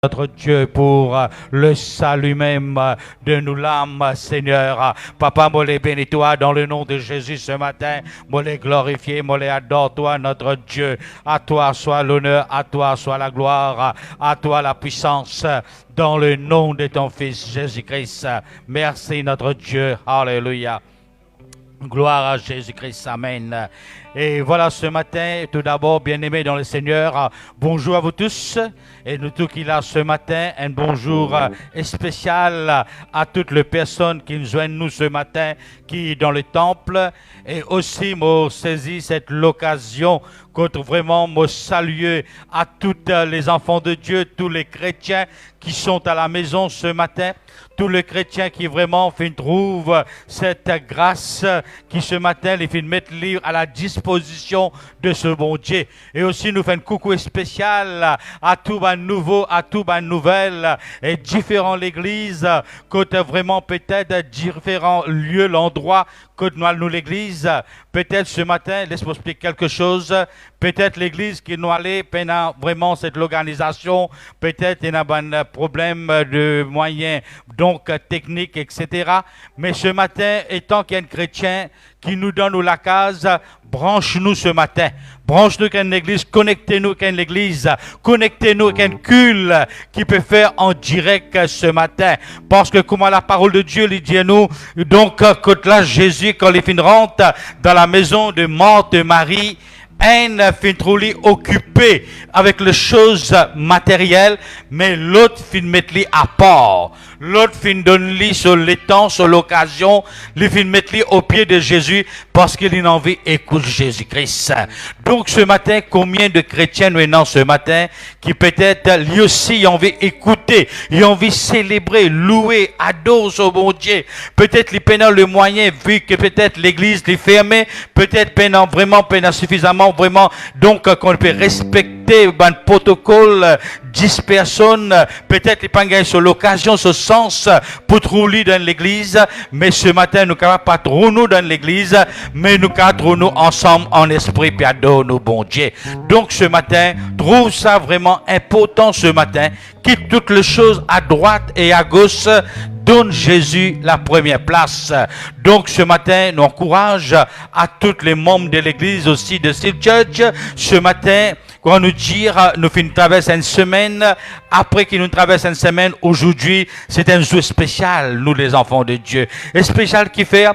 Notre Dieu, pour le salut même de nous l'âme, Seigneur. Papa, moi les bénis toi dans le nom de Jésus ce matin. Moi les glorifier, moi les adore toi, notre Dieu. À toi soit l'honneur, à toi soit la gloire, à toi la puissance. Dans le nom de ton Fils Jésus-Christ. Merci notre Dieu. Alléluia. Gloire à Jésus-Christ. Amen. Et voilà ce matin, tout d'abord, bien-aimés dans le Seigneur, bonjour à vous tous. Et nous tous qui là ce matin, un bonjour spécial à toutes les personnes qui nous joignent nous ce matin, qui dans le temple. Et aussi, moi, saisi cette occasion contre vraiment me saluer à tous les enfants de Dieu, tous les chrétiens qui sont à la maison ce matin, tous les chrétiens qui vraiment trouvent cette grâce qui ce matin les fait mettre livre à la disposition de ce bon Dieu. Et aussi nous faisons un coucou spécial à tout ban nouveau, à tout ban nouvelle et différents l'église, côté vraiment peut-être différents lieux, l'endroit que nous l'église. Peut-être ce matin, laisse-moi expliquer quelque chose. Peut-être l'église qui nous allait pendant vraiment cette organisation, peut-être il y a un problème de moyens, donc techniques, etc. Mais ce matin, étant qu'il y a un chrétien qui nous donne la case, branche-nous ce matin. Branche-nous qu'à une église, connectez-nous qu'à une église, connectez-nous qu'à une culte qui peut faire en direct ce matin. Parce que comment la parole de Dieu lui dit à nous, donc quand là Jésus, quand il rentre dans la maison de Marthe et Marie, un fin trop occupé avec les choses matérielles, mais l'autre fin mettre lui à part. L'autre fin donne lui sur l'étang, sur l'occasion, lui fin mettre lui au pied de Jésus parce qu'il a envie d'écouter Jésus-Christ. Donc ce matin, combien de chrétiens nous avons ce matin qui peut-être lui aussi ont envie d'écouter, ils ont envie célébrer, louer, adorer ce bon Dieu. Peut-être ils peinent le moyen vu que peut-être l'église est fermée, peut-être peinent vraiment suffisamment vraiment donc qu'on peut respecter un protocole 10 personnes, peut-être les pas sur l'occasion, ce sens pour trouver dans l'église, mais ce matin nous ne pas trop nous dans l'église, mais nous cadrons nous ensemble en esprit et adore nos bons Dieu. Donc ce matin, trouve ça vraiment important ce matin, quitte toutes les choses à droite et à gauche, donne Jésus la première place. Donc ce matin, nous encourageons à tous les membres de l'église aussi de Steel Church. Ce matin, quand nous dire, nous finissons traverser une semaine, après qu'il nous traverse une semaine, aujourd'hui, c'est un jour spécial, nous les enfants de Dieu. Un spécial qui fait,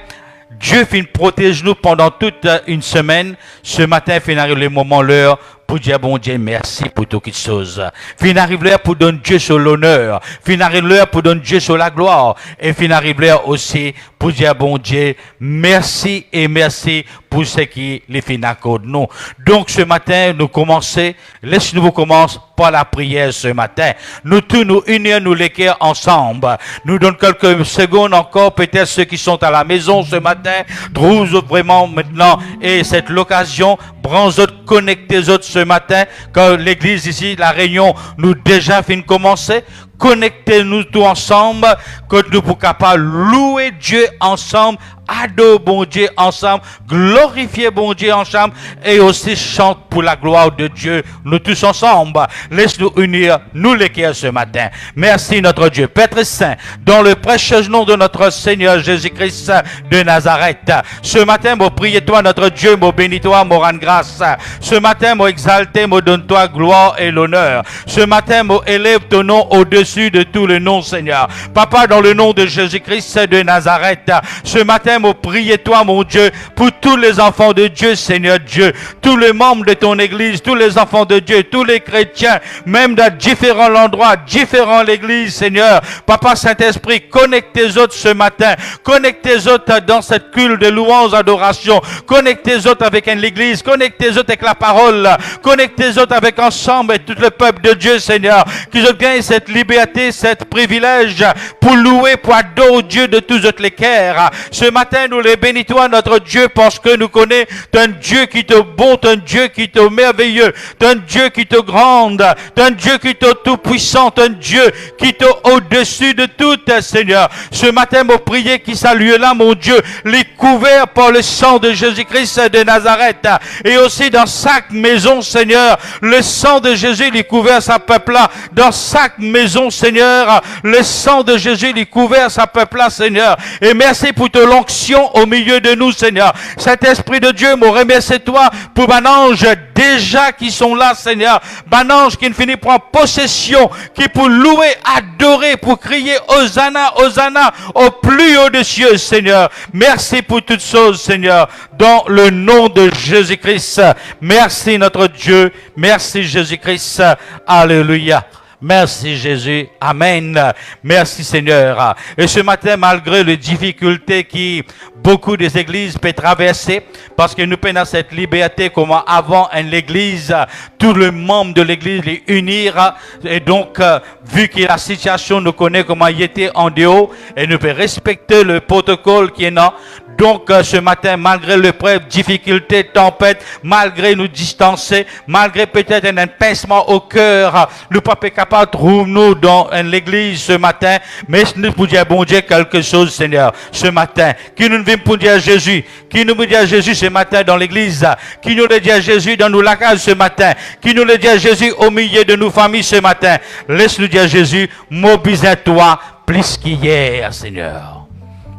Dieu protège nous pendant toute une semaine. Ce matin, fin arrive le moment, l'heure, pour dire bon Dieu merci pour toutes choses. Fin arrive l'heure pour donner Dieu sur l'honneur. Fin arrive l'heure pour donner Dieu sur la gloire. Et fin arrive l'heure aussi pour dire bon Dieu merci et merci pour ce qui les fin accorde nous. Donc ce matin, nous commençons, laissez-nous commencer par la prière ce matin. Nous tous nous unir, nous les cœurs ensemble. Nous donnons quelques secondes encore, peut-être ceux qui sont à la maison ce matin, trouvent vraiment maintenant et cette l'occasion, branche autres, connectez autres ce matin, quand l'église ici, la réunion, nous déjà fin de commencer. Connectez-nous tous ensemble, que nous pour capable louer Dieu ensemble, adorer bon Dieu ensemble, glorifier bon Dieu ensemble et aussi chanter pour la gloire de Dieu, nous tous ensemble. Laisse-nous unir, nous les cœurs ce matin. Merci notre Dieu. Père très saint, dans le précieux nom de notre Seigneur Jésus-Christ de Nazareth, ce matin, moi prie toi notre Dieu, moi bénis toi, moi rends grâce. Ce matin, moi exalte, moi donne toi gloire et l'honneur. Ce matin, moi élève ton nom au-dessus de tous les noms, Seigneur. Papa, dans le nom de Jésus-Christ de Nazareth, ce matin, moi prie toi, mon Dieu, pour tous les enfants de Dieu, Seigneur Dieu, tous les membres de ton église, tous les enfants de Dieu, tous les chrétiens, même dans différents endroits, différents l'église, Seigneur. Papa Saint-Esprit, connecte tes autres ce matin, connecte tes autres dans cette culte de louange, adoration, connecte tes autres avec l'église, connecte tes autres avec la parole, connecte tes autres avec ensemble et tout le peuple de Dieu, Seigneur, qu'ils obtiennent cette liberté liberté, cet privilège pour louer, pour adorer Dieu de tous autres les cœurs. Ce matin, nous les bénissons, notre Dieu, parce que nous connaissons un Dieu qui te bon, un Dieu qui te merveilleux, un Dieu qui te grande, un Dieu qui te tout-puissant, un Dieu qui te au-dessus de tout, Seigneur. Ce matin, mon prier qui salue là, mon Dieu, les couverts par le sang de Jésus-Christ de Nazareth. Et aussi dans chaque maison, Seigneur, le sang de Jésus les couvert sa peuple-là. Dans chaque maison, Seigneur, le sang de Jésus les couvert sa peuple-là, Seigneur. Et merci pour ton onction au milieu de nous, Seigneur. Cet Esprit de Dieu, me remercie toi pour un ange déjà qui sont là, Seigneur. Un ange qui ne finit prendre possession, qui pour louer, adorer, pour crier Hosanna, Hosanna, au plus haut des cieux, Seigneur. Merci pour toutes choses, Seigneur, dans le nom de Jésus-Christ. Merci notre Dieu. Merci Jésus-Christ. Alléluia. Merci Jésus. Amen. Merci Seigneur. Et ce matin, malgré les difficultés qui beaucoup des églises peuvent traverser, parce que nous prenons cette liberté comme avant en l'église, tous les membres de l'église les unir. Et donc, vu que la situation nous connaît comment il était en dehors, et nous pouvons respecter le protocole qui est là. Donc, ce matin, malgré l'épreuve, difficulté, tempête, malgré nous distancer, malgré peut-être un pincement au cœur, nous ne sommes pas capables de trouver nous dans l'église ce matin, mais nous pouvons dire, bon Dieu, quelque chose, Seigneur, ce matin, qui nous vient pour dire Jésus, qui nous dit à Jésus ce matin dans l'église, qui nous le dit à Jésus dans nos lagages ce matin, qui nous le dit à Jésus au milieu de nos familles ce matin. Laisse-nous dire à Jésus, mobilise-toi plus qu'hier, Seigneur.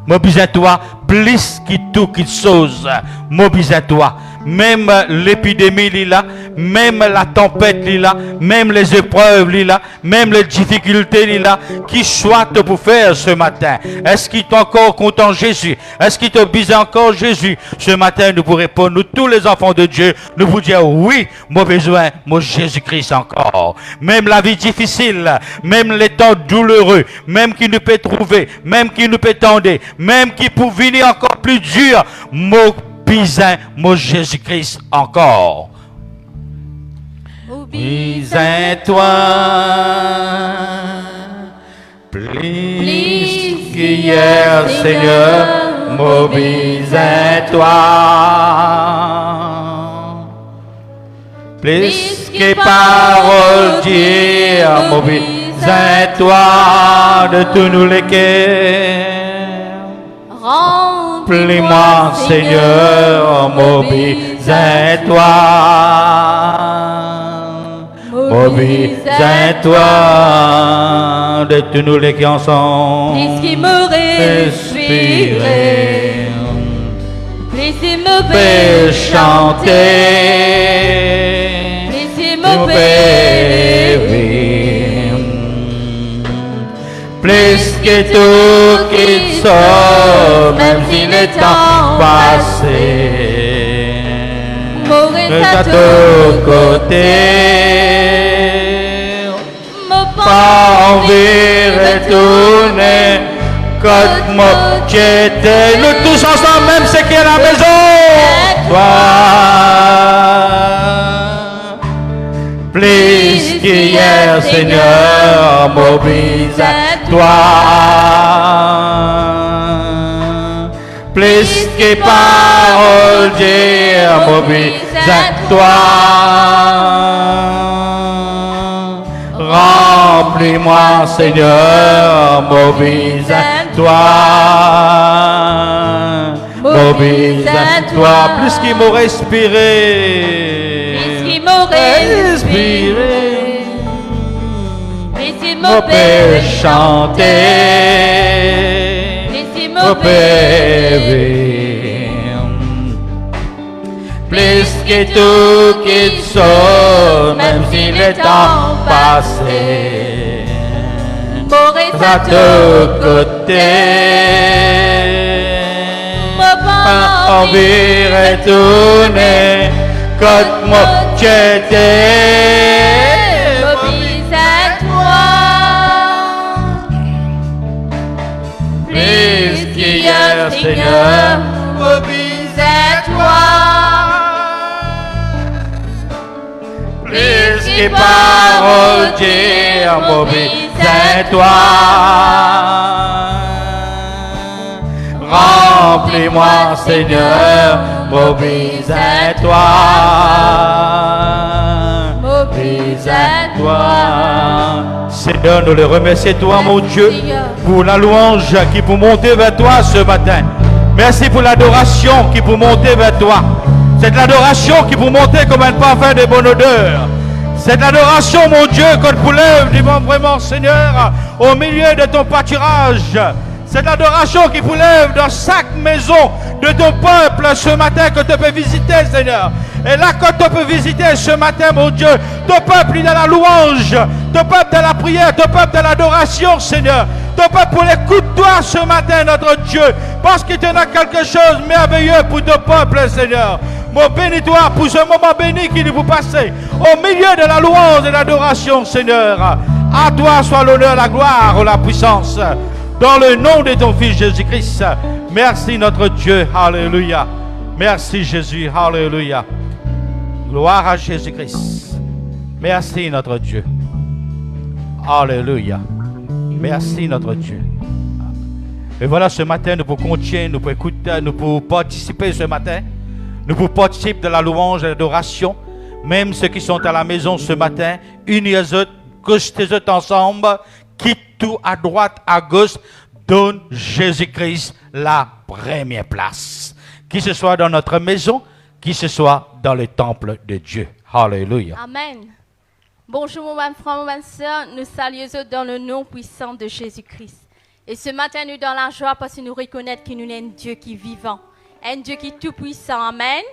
Mobilise-toi plus que tout qui chose. Mobilise-toi. Même l'épidémie là, même la tempête là, même les épreuves là, même les difficultés là, qui soit pour faire ce matin. Est-ce qu'il est encore content Jésus? Est-ce qu'il te bise encore Jésus? Ce matin, nous pourrons répondre, nous tous les enfants de Dieu, nous vous dire oui, mon besoin, mon Jésus-Christ encore. Même la vie difficile, même les temps douloureux, même qui nous peut trouver, même qui nous peut tendre, même qui peut venir encore plus dur, mon Bisin, mon Jésus-Christ encore. Bisin-toi, plus qu'hier, Seigneur, mobilise-toi. Plus que paroles dire, mobilise-toi de tous nous les cœurs. Remplis-moi, Seigneur, mobilise-toi. Mobilise-toi de tous nous les qui en sont. Laissez-moi respirer. Laissez-moi chanter. Laissez-moi plus que tout qu'il soit, même si le temps passé, mourir à ton côté, pas envie de retourner, quand moi j'étais, nous tous ensemble, même ceux qui sont à la maison, toi, plus qu'hier, Seigneur, mobilise-toi. Plus que parole, dire, mobilise-toi. Remplis-moi, Seigneur, mobilise-toi. Mobilise-toi, plus qu'il m'a respiré. Respirer, laissez-moi chanter, laissez-moi plus que tout qu'il soit, même si le temps passé, à ton côté, pas envie de retourner. Quand moi j'étais, mobilise-toi. plus qu'hier, Seigneur, mobilise-toi. Plus que parole dire, mobilise-toi. à toi. Remplis-moi, Seigneur, m'obéis à toi. M'obéis à toi. Seigneur, nous le remercions, toi, mon Dieu, pour la louange qui peut monter vers toi ce matin. Merci pour l'adoration qui peut monter vers toi. C'est de l'adoration qui peut monter comme un parfum de bonne odeur. C'est de l'adoration, mon Dieu, qu'on te lève, dis-moi vraiment, Seigneur, au milieu de ton pâturage. C'est de l'adoration qui vous lève dans chaque maison de ton peuple ce matin que tu peux visiter, Seigneur. Et là, quand tu peux visiter ce matin, mon Dieu, ton peuple est dans la louange, ton peuple dans la prière, ton peuple dans l'adoration, Seigneur. Ton peuple pour l'écoute de toi ce matin, notre Dieu, parce que tu as quelque chose de merveilleux pour ton peuple, Seigneur. Mon bénis-toi pour ce moment béni qui nous vous passer au milieu de la louange et de l'adoration, Seigneur. À toi soit l'honneur, la gloire ou la puissance. Dans le nom de ton Fils Jésus-Christ. Merci notre Dieu. Alléluia. Merci Jésus. Alléluia. Gloire à Jésus-Christ. Merci notre Dieu. Alléluia. Merci notre Dieu. Et voilà, ce matin, nous pouvons continuer, nous pouvons écouter, nous pouvons participer ce matin. Nous pouvons participer de la louange et de l'adoration. Même ceux qui sont à la maison ce matin, unis les autres, gauche les autres ensemble. Quitte tout à droite, à gauche, donne Jésus-Christ la première place. Qu'il ce soit dans notre maison, qu'il ce soit dans le temple de Dieu. Alléluia. Amen. Bonjour mon bon frère, mon bonne soeur, nous saluons dans le nom puissant de Jésus-Christ. Et ce matin, nous dans la joie parce que nous reconnaissons que nous sommes un Dieu qui est vivant, un Dieu qui est tout puissant. Amen.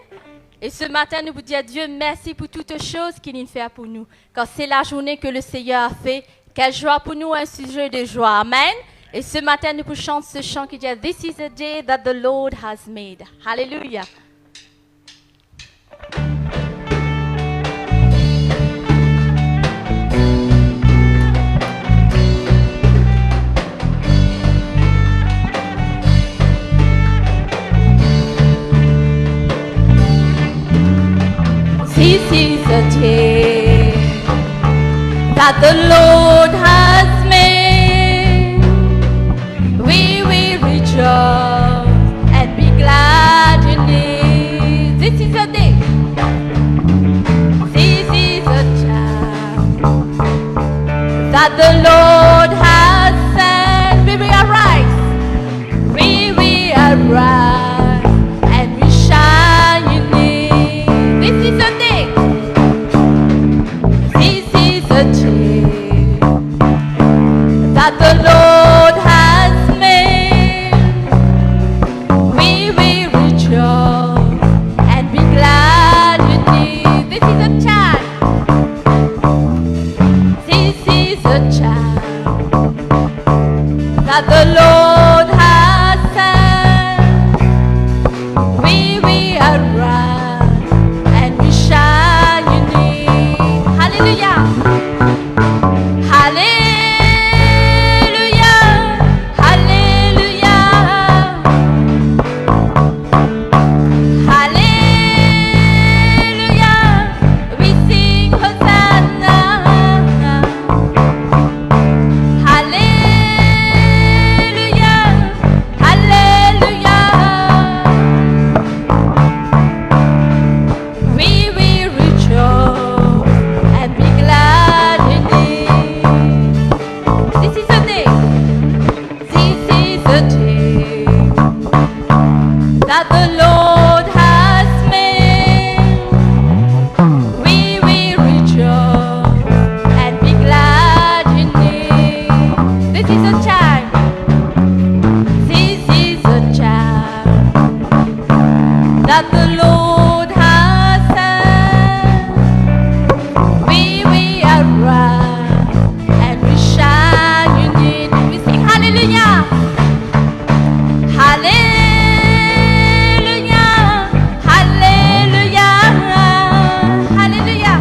Et ce matin, nous vous disons Dieu merci pour toutes choses qu'il nous fait pour nous. Car c'est la journée que le Seigneur a fait. Quelle joie pour nous, un sujet de joie. Amen. Et ce matin, nous pouvons chanter ce chant qui dit This is a day that the Lord has made. Hallelujah. This is a day that the Lord has made. We will rejoice and be glad in it. This is a day. This is a time that the Lord has sent. We will arise. We will arise and we shine in it. This is a day. This is a day that the Lord has made. We will rejoice and be glad in it. This is a time. This is a time that the Lord has sent. We will arise and we shine in it. Hallelujah. Hallelujah. Hallelujah. Hallelujah. We sing Hosanna. Hallelujah. Hallelujah. We will rejoice and be glad in it. This is a day. This is a day that the Lord has made. We will rejoice and be glad in it. This is a time. This is a time that the Lord has sent. We will arise and we shine in it. We sing hallelujah. Hallelujah. Hallelujah. Hallelujah.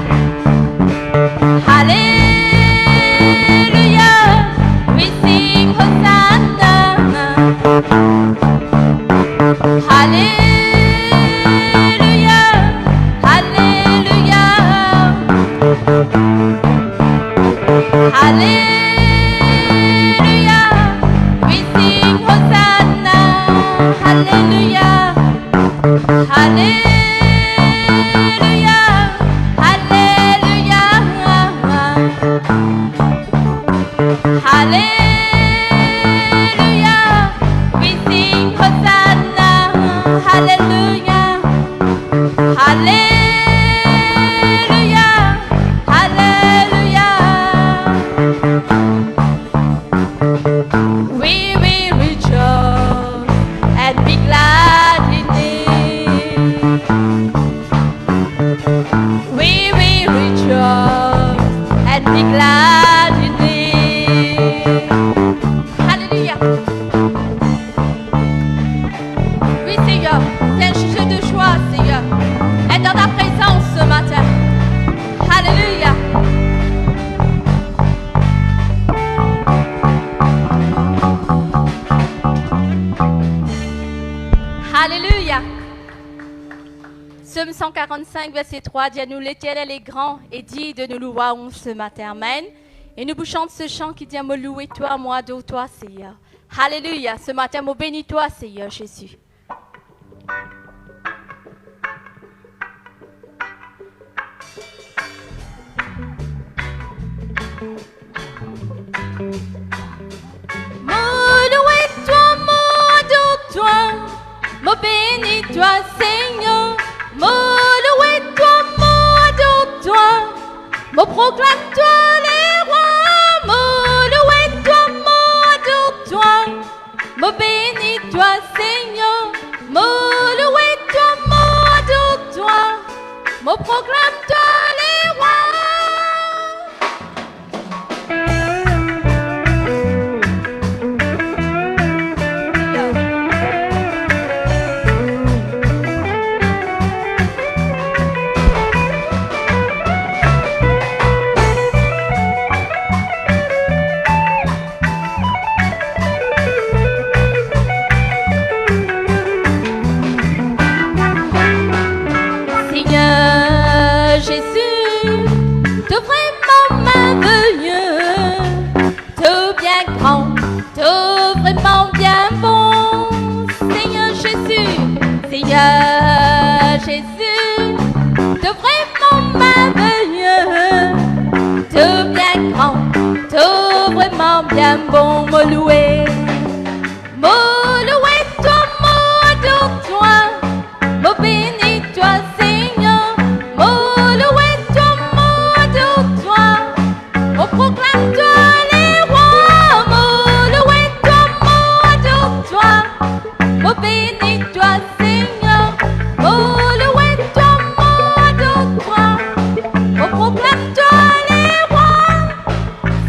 Hallelujah. We sing Hosanna. Hallelujah. Hallelujah. Hallelujah. Psaume 145, verset 3 dit à nous, l'Éternel est grand et dit de nous louer ce matin. Amen. Et nous chantons ce chant qui dit, me louer toi, moi, adore toi, Seigneur. Alléluia. Ce matin, me bénis toi, Seigneur Jésus. Me louer toi, m'adore toi, me bénis toi, Seigneur. Me louer toi, m'adore toi, me proclame toi les rois. Me louer toi, m'adore toi, me bénis toi, Seigneur. Me louer toi, m'adore toi, me proclame toi les rois. Vraiment bien bon, Seigneur Jésus, Seigneur Jésus, t'es vraiment merveilleux, t'es bien grand, t'es vraiment bien bon, me louer toi, m'adore toi, me bénis toi, Seigneur, me louer toi, m'adore toi, me proclame toi. Me bénis toi, Seigneur, me louer toi, m'adore toi, me proclame toi les rois.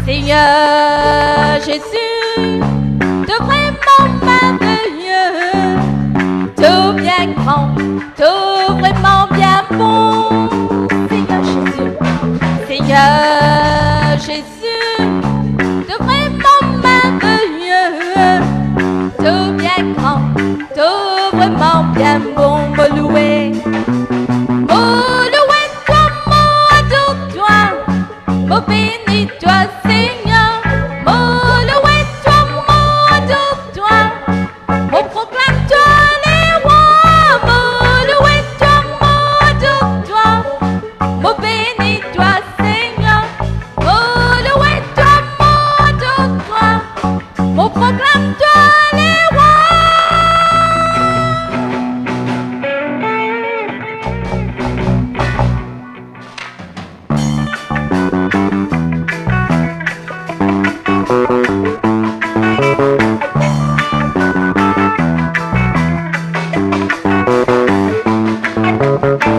Seigneur Jésus, t'es vraiment merveilleux, t'es bien grand, t'es vraiment bien bon. Seigneur Jésus, t'es vraiment merveilleux, t'es bien grand. T'es vraiment bien bon, me louer toi, m'adore toi, me bénis toi, Seigneur, me louer toi, m'adore toi, me proclame toi les rois, me louer toi, m'adore toi, me bénis toi, Seigneur, me louer toi, m'adore toi, me proclame toi les rois.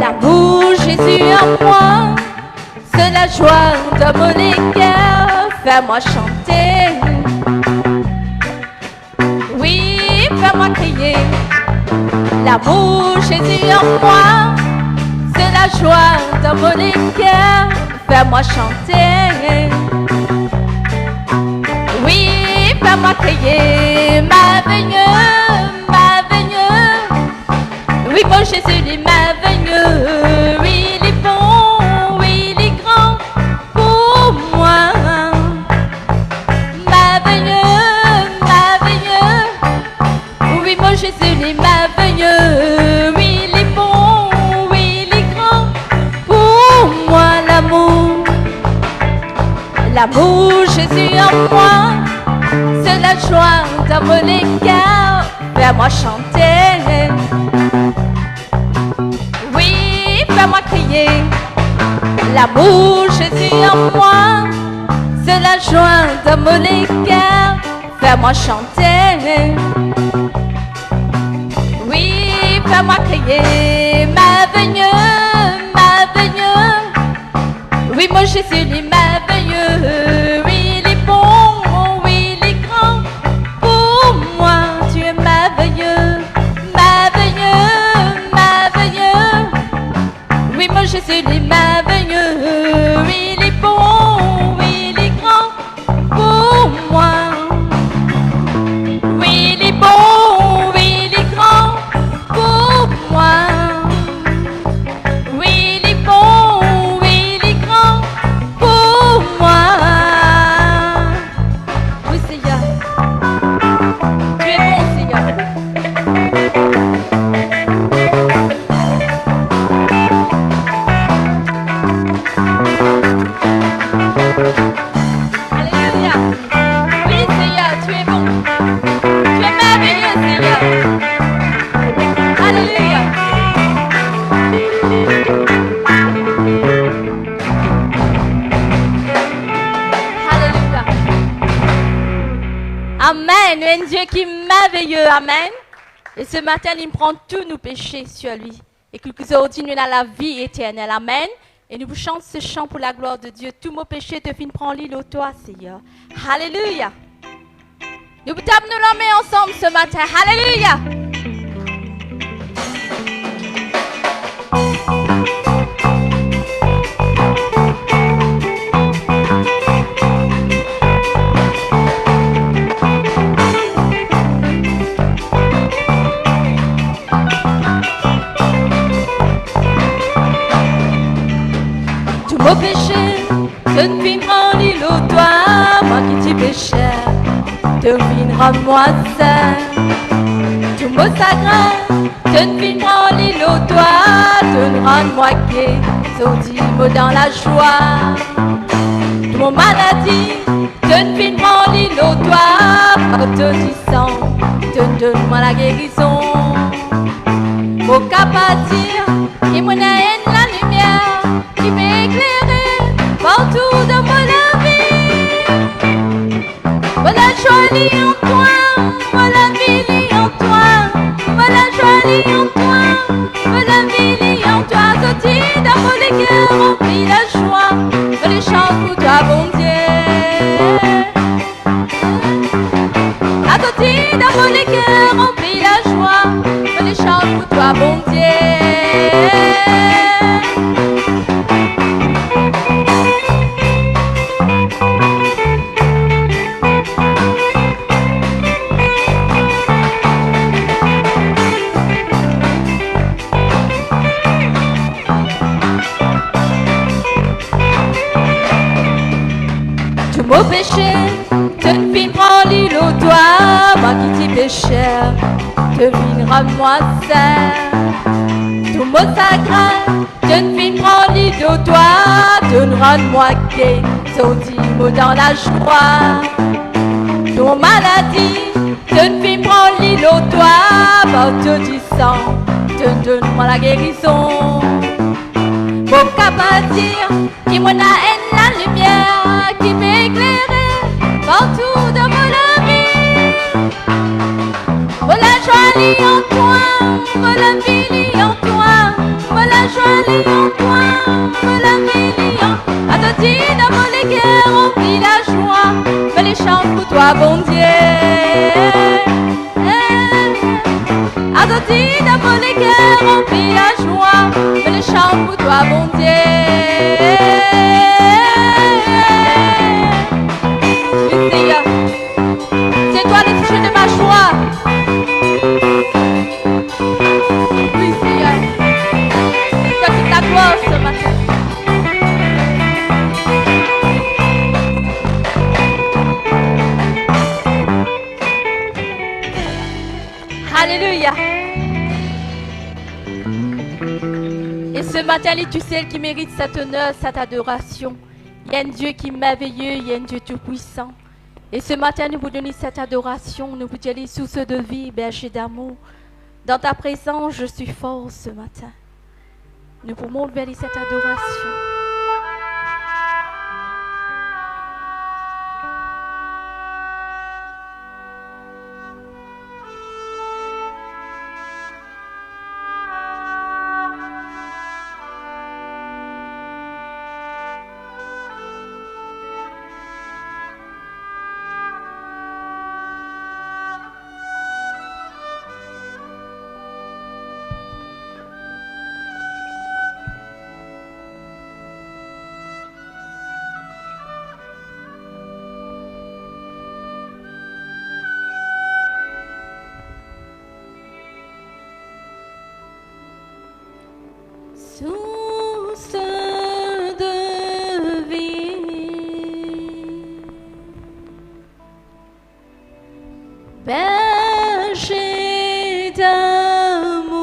L'amour Jésus en moi, c'est la joie de mon cœur, fais-moi chanter. Oui, fais-moi crier. L'amour Jésus en moi, c'est la joie de mon cœur, fais-moi chanter. Oui, fais-moi crier, merveilleux, merveilleux. Oui, mon Jésus, il est merveilleux. Oui, il est bon, oui, il est grand pour moi. Merveilleux, merveilleux. Oui, mon Jésus, il est merveilleux. L'amour, Jésus en moi, c'est la joie dans mon cœur, fais-moi chanter. Oui, fais-moi crier. L'amour, Jésus en moi, c'est la joie dans mon cœur, fais-moi chanter. Oui, fais-moi crier, merveilleux, merveilleux. Oui, mon Jésus, il est merveilleux. Oui, il est bon, oui, il est grand. Pour moi, tu es merveilleux, merveilleux, merveilleux. Oui, mon Jésus, il est merveilleux. Oui, il est bon, oui, il est grand. Pour moi. Oui, il est bon, oui, il est grand. Pour moi. Oui, il est bon, oui, il est grand. Pour moi. Oui, Seigneur. Tu es bon, Seigneur. Alléluia. Oui, Seigneur, tu es bon. Tu es merveilleux, Seigneur. Alléluia. Alléluia. Amen. Un Dieu qui est merveilleux. Amen. Et ce matin, il prend tous nos péchés sur lui. Et qu'il nous ordonne la vie éternelle. Amen. Et nous vous chantons ce chant pour la gloire de Dieu. Tous nos péchés te fin prendre l'île au toi, Seigneur. Alléluia. Nous vous tapons nos mains ensemble ce matin. Alléluia. Tous nos péchés, te fin prendre l'île au toi, moi qui t'y péchais. Te fin rends-moi saint. Tous nos sagrins, te fin prendre l'île au toi, te rends-moi gai, saudis-moi dans la joie. Tous nos maladies, te fin prendre l'île au toi, par te du sang, te donne-moi la guérison. Au cap à dire, qui me haine la lumière, qui m'éclairer partout dans mon vie. Voilà jolie en toi, voilà vie en toi, voilà jolie en toi, voilà vie en toi. Sorti dans mon cœur, rempli la joie, je les chante pour toi, bon Dieu. Sorti dans mon cœur, rempli la joie, je les chante pour toi, bon Dieu. Tous nos péchés, te fin prends l'île au doigt, moi qui t'y péchais, te fin rends-moi saint. Tous nos sagrins, te fin prends l'île au doigt, te rends-moi gai, saudis-moi dans la joie. Nos maladies, te fin prends l'île au doigt, par tout du sang, te donne-moi la guérison. Mon cap à dire, qui m'en a haine la lumière, qui m'éclairait partout dans mon vie. Voilà jolie en toi, voilà vie en toi, voilà jolie en toi, voilà vie en toi. Attendu dans mon cœur, remplis la joie, je les chante pour toi, bon Dieu. Attendu dans mon cœur, remplis la joie, je les chante pour toi, bon Dieu. Oui, Seigneur, c'est toi le sujet de ma joie. Oui, Seigneur, tu as toute la gloire ce matin. Alléluia. Et ce matin, tu sais qui mérite cet honneur, cette adoration. Il y a un Dieu qui est merveilleux, il y a un Dieu tout-puissant. Et ce matin, nous vous donnons cette adoration, nous vous disons source de vie, berger d'amour. Dans ta présence, je suis fort ce matin. Nous pouvons vers cette adoration. Source de vie, berger d'amour,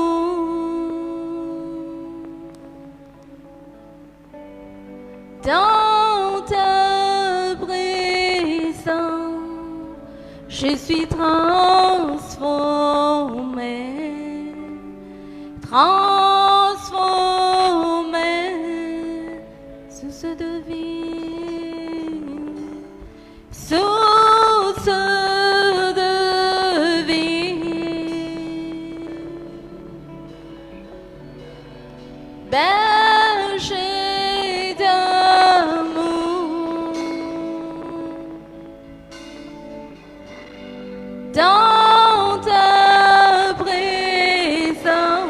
dans ta présence, je suis transformée, source de vie, source de vie, berger d'amour, dans ta présence,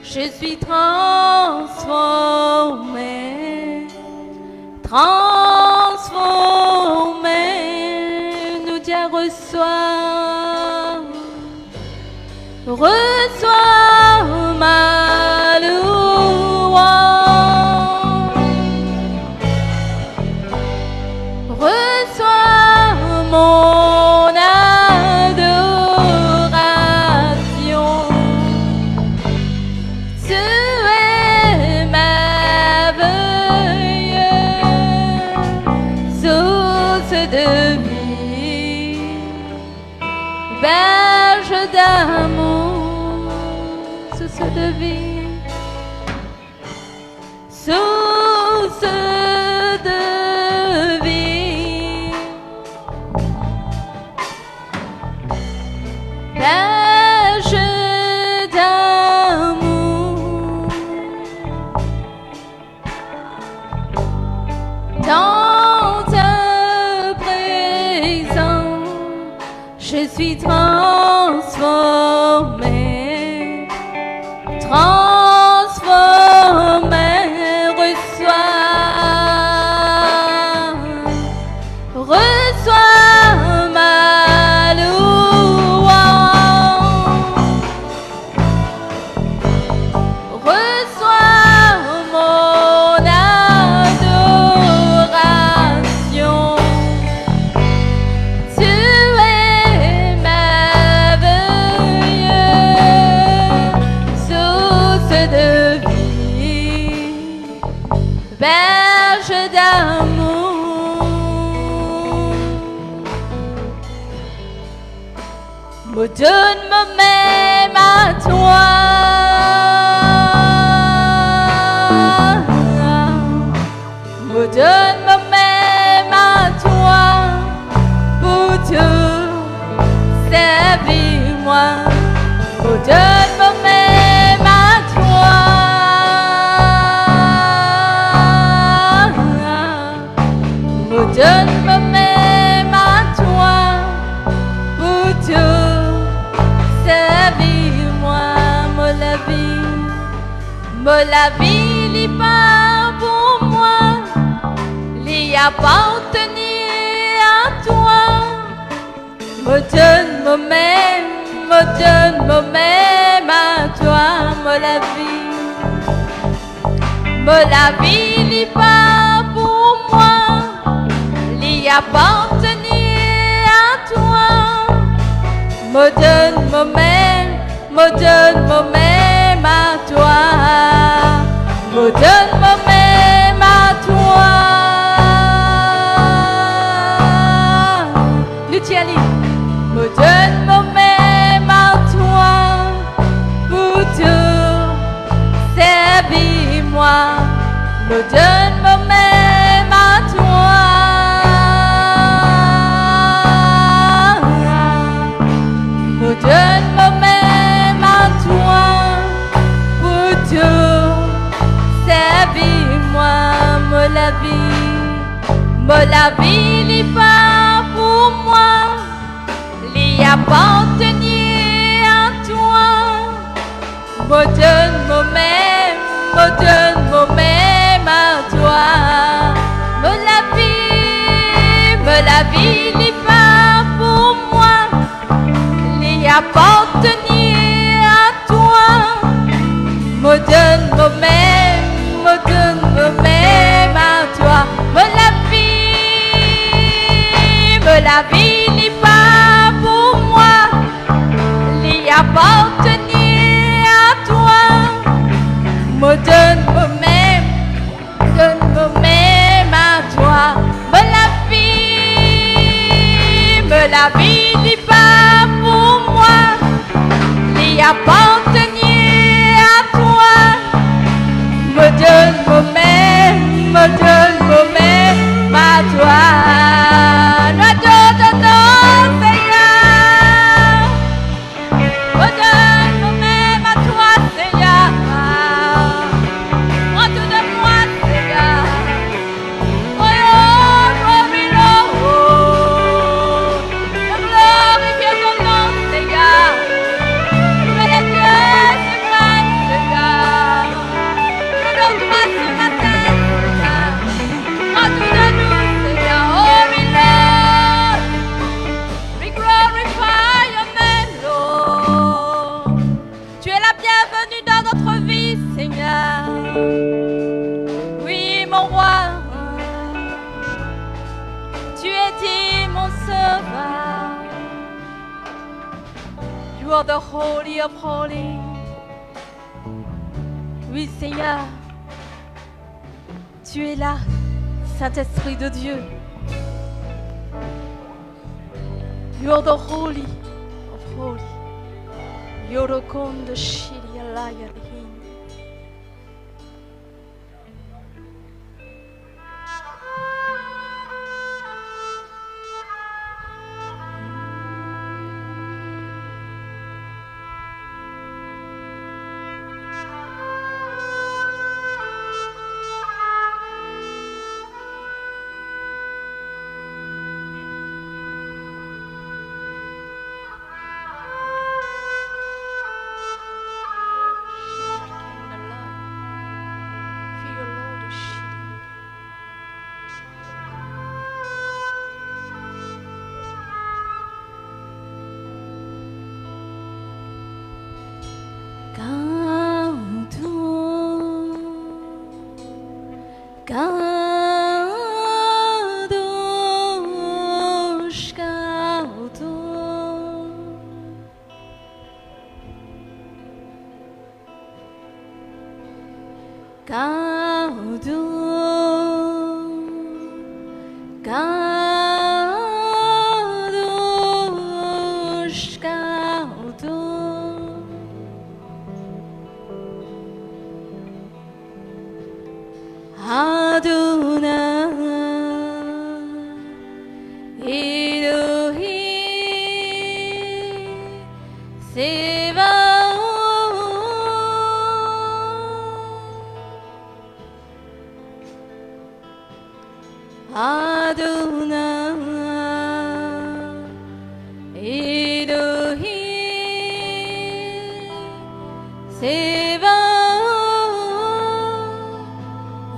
je suis transformée, nous disons reçois ma louange, reçois mon adoration. Tu es merveilleux, source de vie, berge d'amour, source de vie, source de vie, berge d'amour, dans ta présence, je suis transformée, reçois ma louange, reçois mon adoration. Tu es merveilleux, source de vie, berge d'amour. Me donne moi-même à toi, me donne moi-même à toi, pour te servir moi, me donne moi-même à toi, me donne moi-même à toi, pour te servir-moi, la vie n'est pas pour moi, l'y appartenir à toi. Me donne moi-même à toi, la vie n'est pas pour moi, l'y appartenir à toi. Me donne moi-même à toi, me donne moi-même à toi. la vie n'est pas pour moi, l'y appartenir à toi. Me donne moi-même à toi. Me la vie n'est pas pour moi, l'y appartenir à toi. Me donne moi-même à toi. Me la vie n'est pas pour moi, l'y appartenir à toi. Me donne moi-même à toi. Me la vie n'est pas pour moi, l'y appartenir à toi. Me donne moi-même à toi. You are the Holy of Holies. Oui, Seigneur, tu es là, Saint-Esprit de Dieu. You are the Holy of Holies. Yorokonda Shiri Alaya Dehin.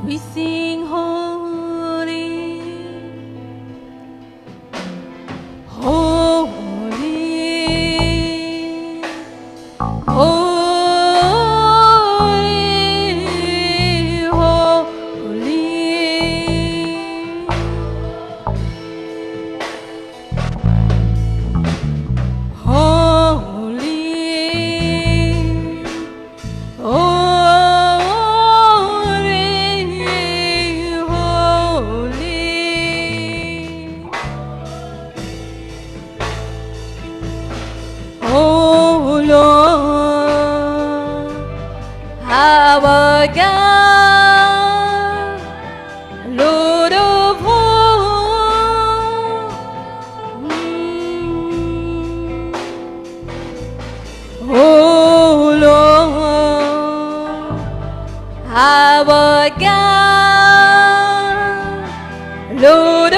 We sing holy, holy, holy, holy. Our God, Lord of all, oh Lord, our God, Lord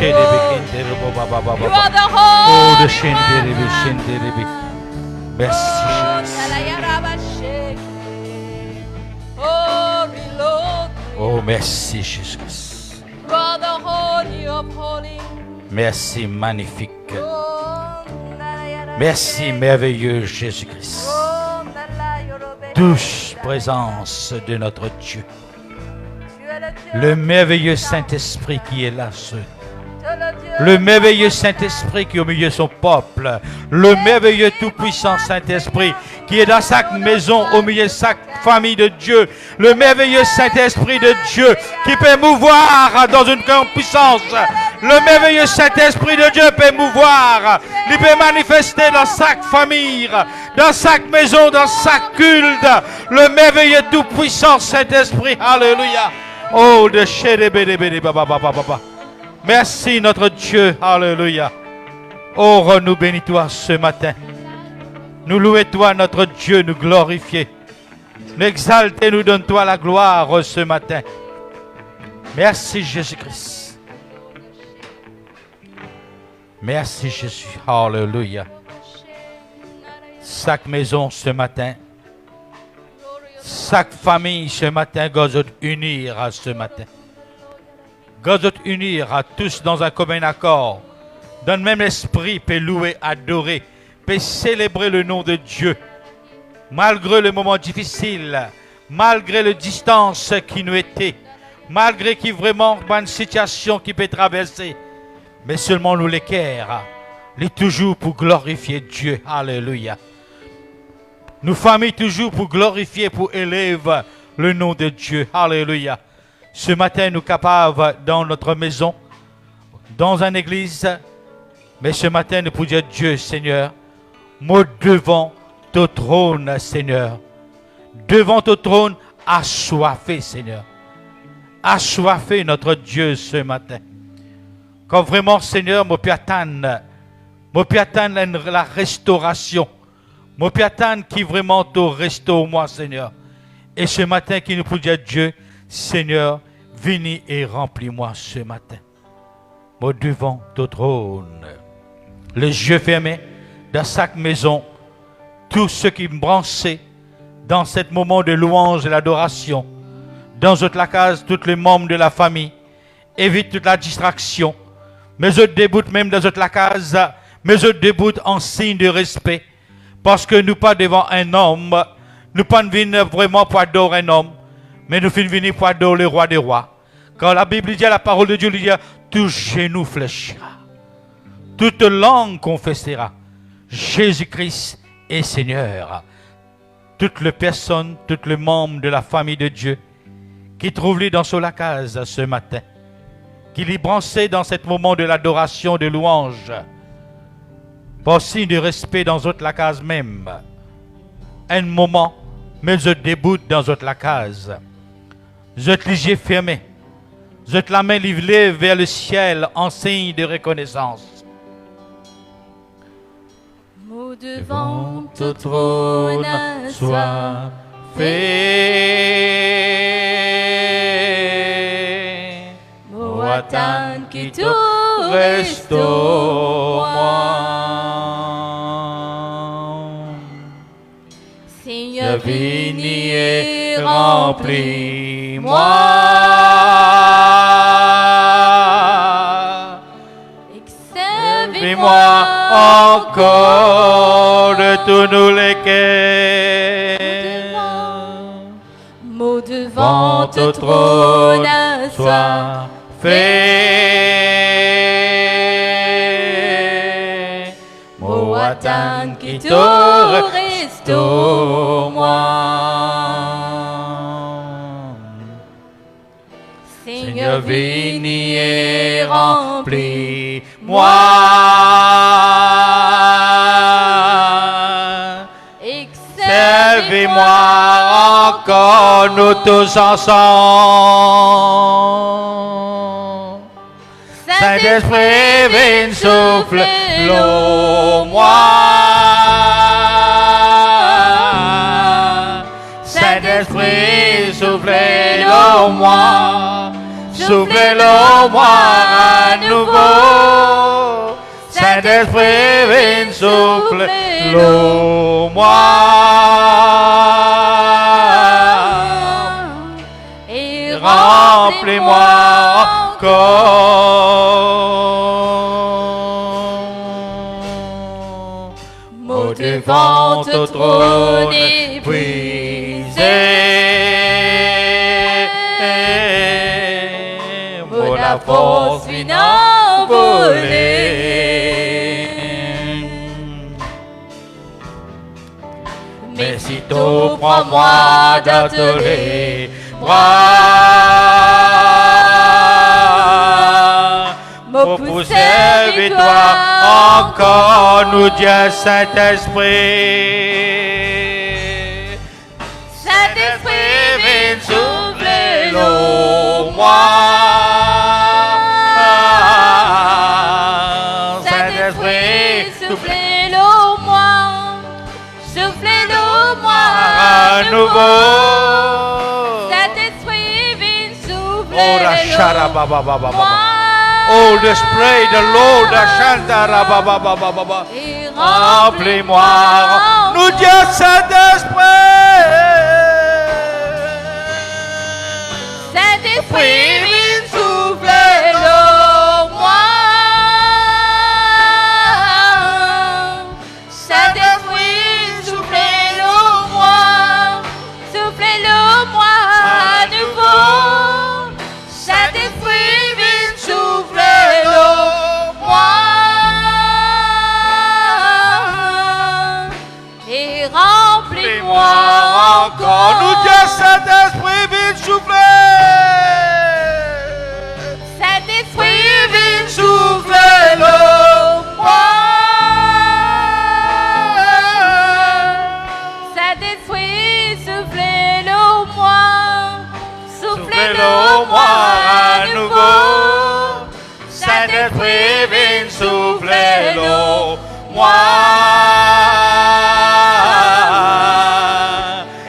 You are the Oh, Holy de Shenderebe, Shenderebe. Merci, Jésus. Oh, merci, Jésus. You are the Holy of Holy. Merci, magnifique. Merci, merveilleux Jésus-Christ. Douce présence de notre Dieu. Le merveilleux Saint-Esprit qui est là. Le merveilleux Saint-Esprit qui est au milieu de son peuple. Le merveilleux tout-puissant Saint-Esprit qui est dans chaque maison, au milieu de chaque famille de Dieu. Le merveilleux Saint-Esprit de Dieu qui peut mouvoir dans une grande puissance. Le merveilleux Saint-Esprit de Dieu peut mouvoir. Il peut manifester dans chaque famille, dans chaque maison, dans chaque culte. Le merveilleux tout-puissant Saint-Esprit. Alléluia. Oh, de chédébédébédé, baba, baba, baba. Merci notre Dieu, alléluia. Oh, nous bénis-toi ce matin. Nous louons-toi notre Dieu, nous glorifier. Nous exalter, nous donne-toi la gloire ce matin. Merci Jésus-Christ. Merci Jésus, alléluia. Chaque maison ce matin, chaque famille ce matin, God unir à ce matin. God unir à tous dans un commun accord. Dans le même esprit, peut louer, adorer, peut célébrer le nom de Dieu. Malgré le moment difficile, malgré les distances qui nous étaient, malgré qu'il y a vraiment une situation qui peut traverser, mais seulement nous l'équerre, les toujours pour glorifier Dieu. Alléluia. Nous familles toujours pour glorifier, pour élever le nom de Dieu. Alléluia. Ce matin, nous sommes capables dans notre maison, dans une église, mais ce matin, nous pouvons dire Dieu, Seigneur, moi devant ton trône, Seigneur. Devant ton trône, assoiffé, Seigneur. Assoiffé notre Dieu ce matin. Quand vraiment, Seigneur, moi puis attendre la restauration. Moi puis attendre qui vraiment te restaure moi, Seigneur. Et ce matin, qui nous peut dire Dieu, Seigneur, venez et remplis-moi ce matin. Moi devant ton trône. Les yeux fermés dans chaque maison. Tous ceux qui me branchaient dans ce moment de louange et d'adoration. Dans toute la case, tous les membres de la famille. Évite toute la distraction. Mais je déboute même dans toute la case. Mais je déboute en signe de respect. Parce que nous pas devant un homme. Nous pas venir vraiment pour adorer un homme. Mais nous finissons venir pour adorer le roi des rois. Quand la Bible dit, la parole de Dieu lui dit, tout genou fléchira. Toute langue confessera. Jésus-Christ est Seigneur. Toutes les personnes, tous les membres de la famille de Dieu qui trouvent lui dans la case ce matin, qui les branchaient dans ce moment de l'adoration, de louange, par signe de respect dans la case même. Un moment, mais je déboute dans la case. Je te les yeux fermés. Je te la main livrée vers le ciel en signe de reconnaissance. Mot devant ton trône, sois fait. Mot attendre qui tout restaure-moi. Seigneur, Vini et remplis-moi. Servis-moi encore de tous nous lesquels. Mot devant ton trône, sois fait. Mot attendre qui te restaure-moi. Seigneur, vini et remplis-moi. Servis-moi encore nous tous ensemble. Saint-Esprit, viens souffler l'eau moi. Saint-Esprit, soufflez l'eau moi. Soufflez-le moi à nouveau. Saint-Esprit, viens souffle-le moi. Et Remplis-moi encore. Au devant ton trône épuisé, pour la force vient envoler. Mais sitôt prends-moi dans tous les bras, pour pousser victoire encore, nous Dieu Saint-Esprit. Saint-Esprit, viens souffler l'eau, moi. Saint-Esprit, soufflez-le moi. Soufflez-le moi à nouveau. Saint-Esprit, viens Oh, la souffler-le charababababa. moi. Oh, the spray, the Lord, the chantarababababa. Et Remplis-moi, nous Dieu Saint-Esprit. Saint-Esprit, viens soufflez-le moi. Saint-Esprit, soufflez-le moi. Soufflez-le moi à nouveau. Saint-Esprit, viens soufflez-le moi. Et remplis-moi encore. Nous Dieu Saint-Esprit, viens souffler. Saint-Esprit, viens soufflez-le moi. Saint-Esprit, soufflez-le moi. Soufflez-le moi à nouveau. Saint-Esprit, viens souffler-le moi.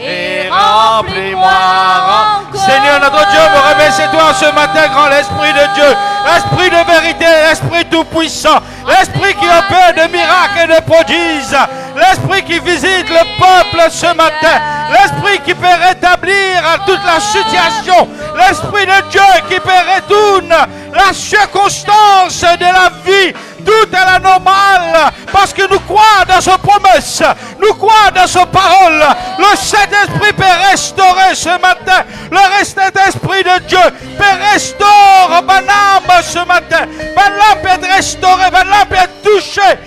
Et remplis-moi encore. Seigneur notre Dieu, me remercie toi ce matin, grand l'Esprit de Dieu, l'Esprit de vérité, l'Esprit tout-puissant, l'Esprit qui opère de miracles et de prodiges, l'Esprit qui visite le peuple ce matin, l'Esprit qui peut rétablir toute la situation, l'Esprit de Dieu qui peut retourner la circonstance de la vie, tout à la normale, parce que nous croyons dans ses promesses, nous croyons dans ses paroles. Le Saint-Esprit peut restaurer ce matin, le Saint-Esprit de Dieu peut restaurer ma âme ce matin, ma âme peut être restaurée, ma âme peut être touchée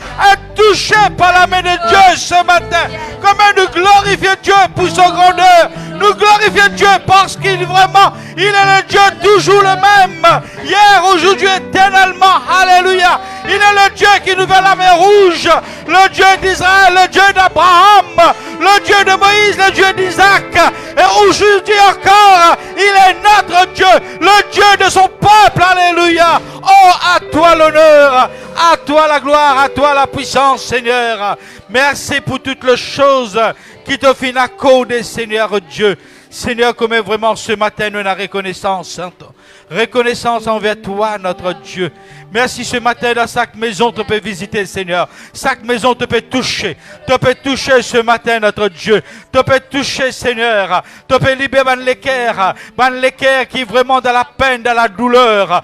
par la main de Dieu ce matin. Comment nous glorifions Dieu pour son grandeur, nous glorifions Dieu parce qu'il vraiment, il est le Dieu toujours le même, hier, aujourd'hui, éternellement, alléluia. Il est le Dieu qui nous fait la mer rouge, le Dieu d'Israël, le Dieu d'Abraham, le Dieu de Moïse, le Dieu d'Isaac. Et aujourd'hui encore, il est notre Dieu, le Dieu de son peuple, alléluia. Oh, à toi l'honneur, à toi la gloire, à toi la puissance, Seigneur. Merci pour toutes les choses qui te font accorder, Seigneur Dieu. Seigneur, comme vraiment ce matin, nous avons reconnaissance. Reconnaissance envers toi, notre Dieu. Merci ce matin, dans chaque maison, tu peux visiter, Seigneur. Chaque maison, tu peux toucher. Tu peux toucher ce matin, notre Dieu. Tu peux toucher, Seigneur. Tu peux libérer les cœurs qui vraiment dans la peine, dans la douleur.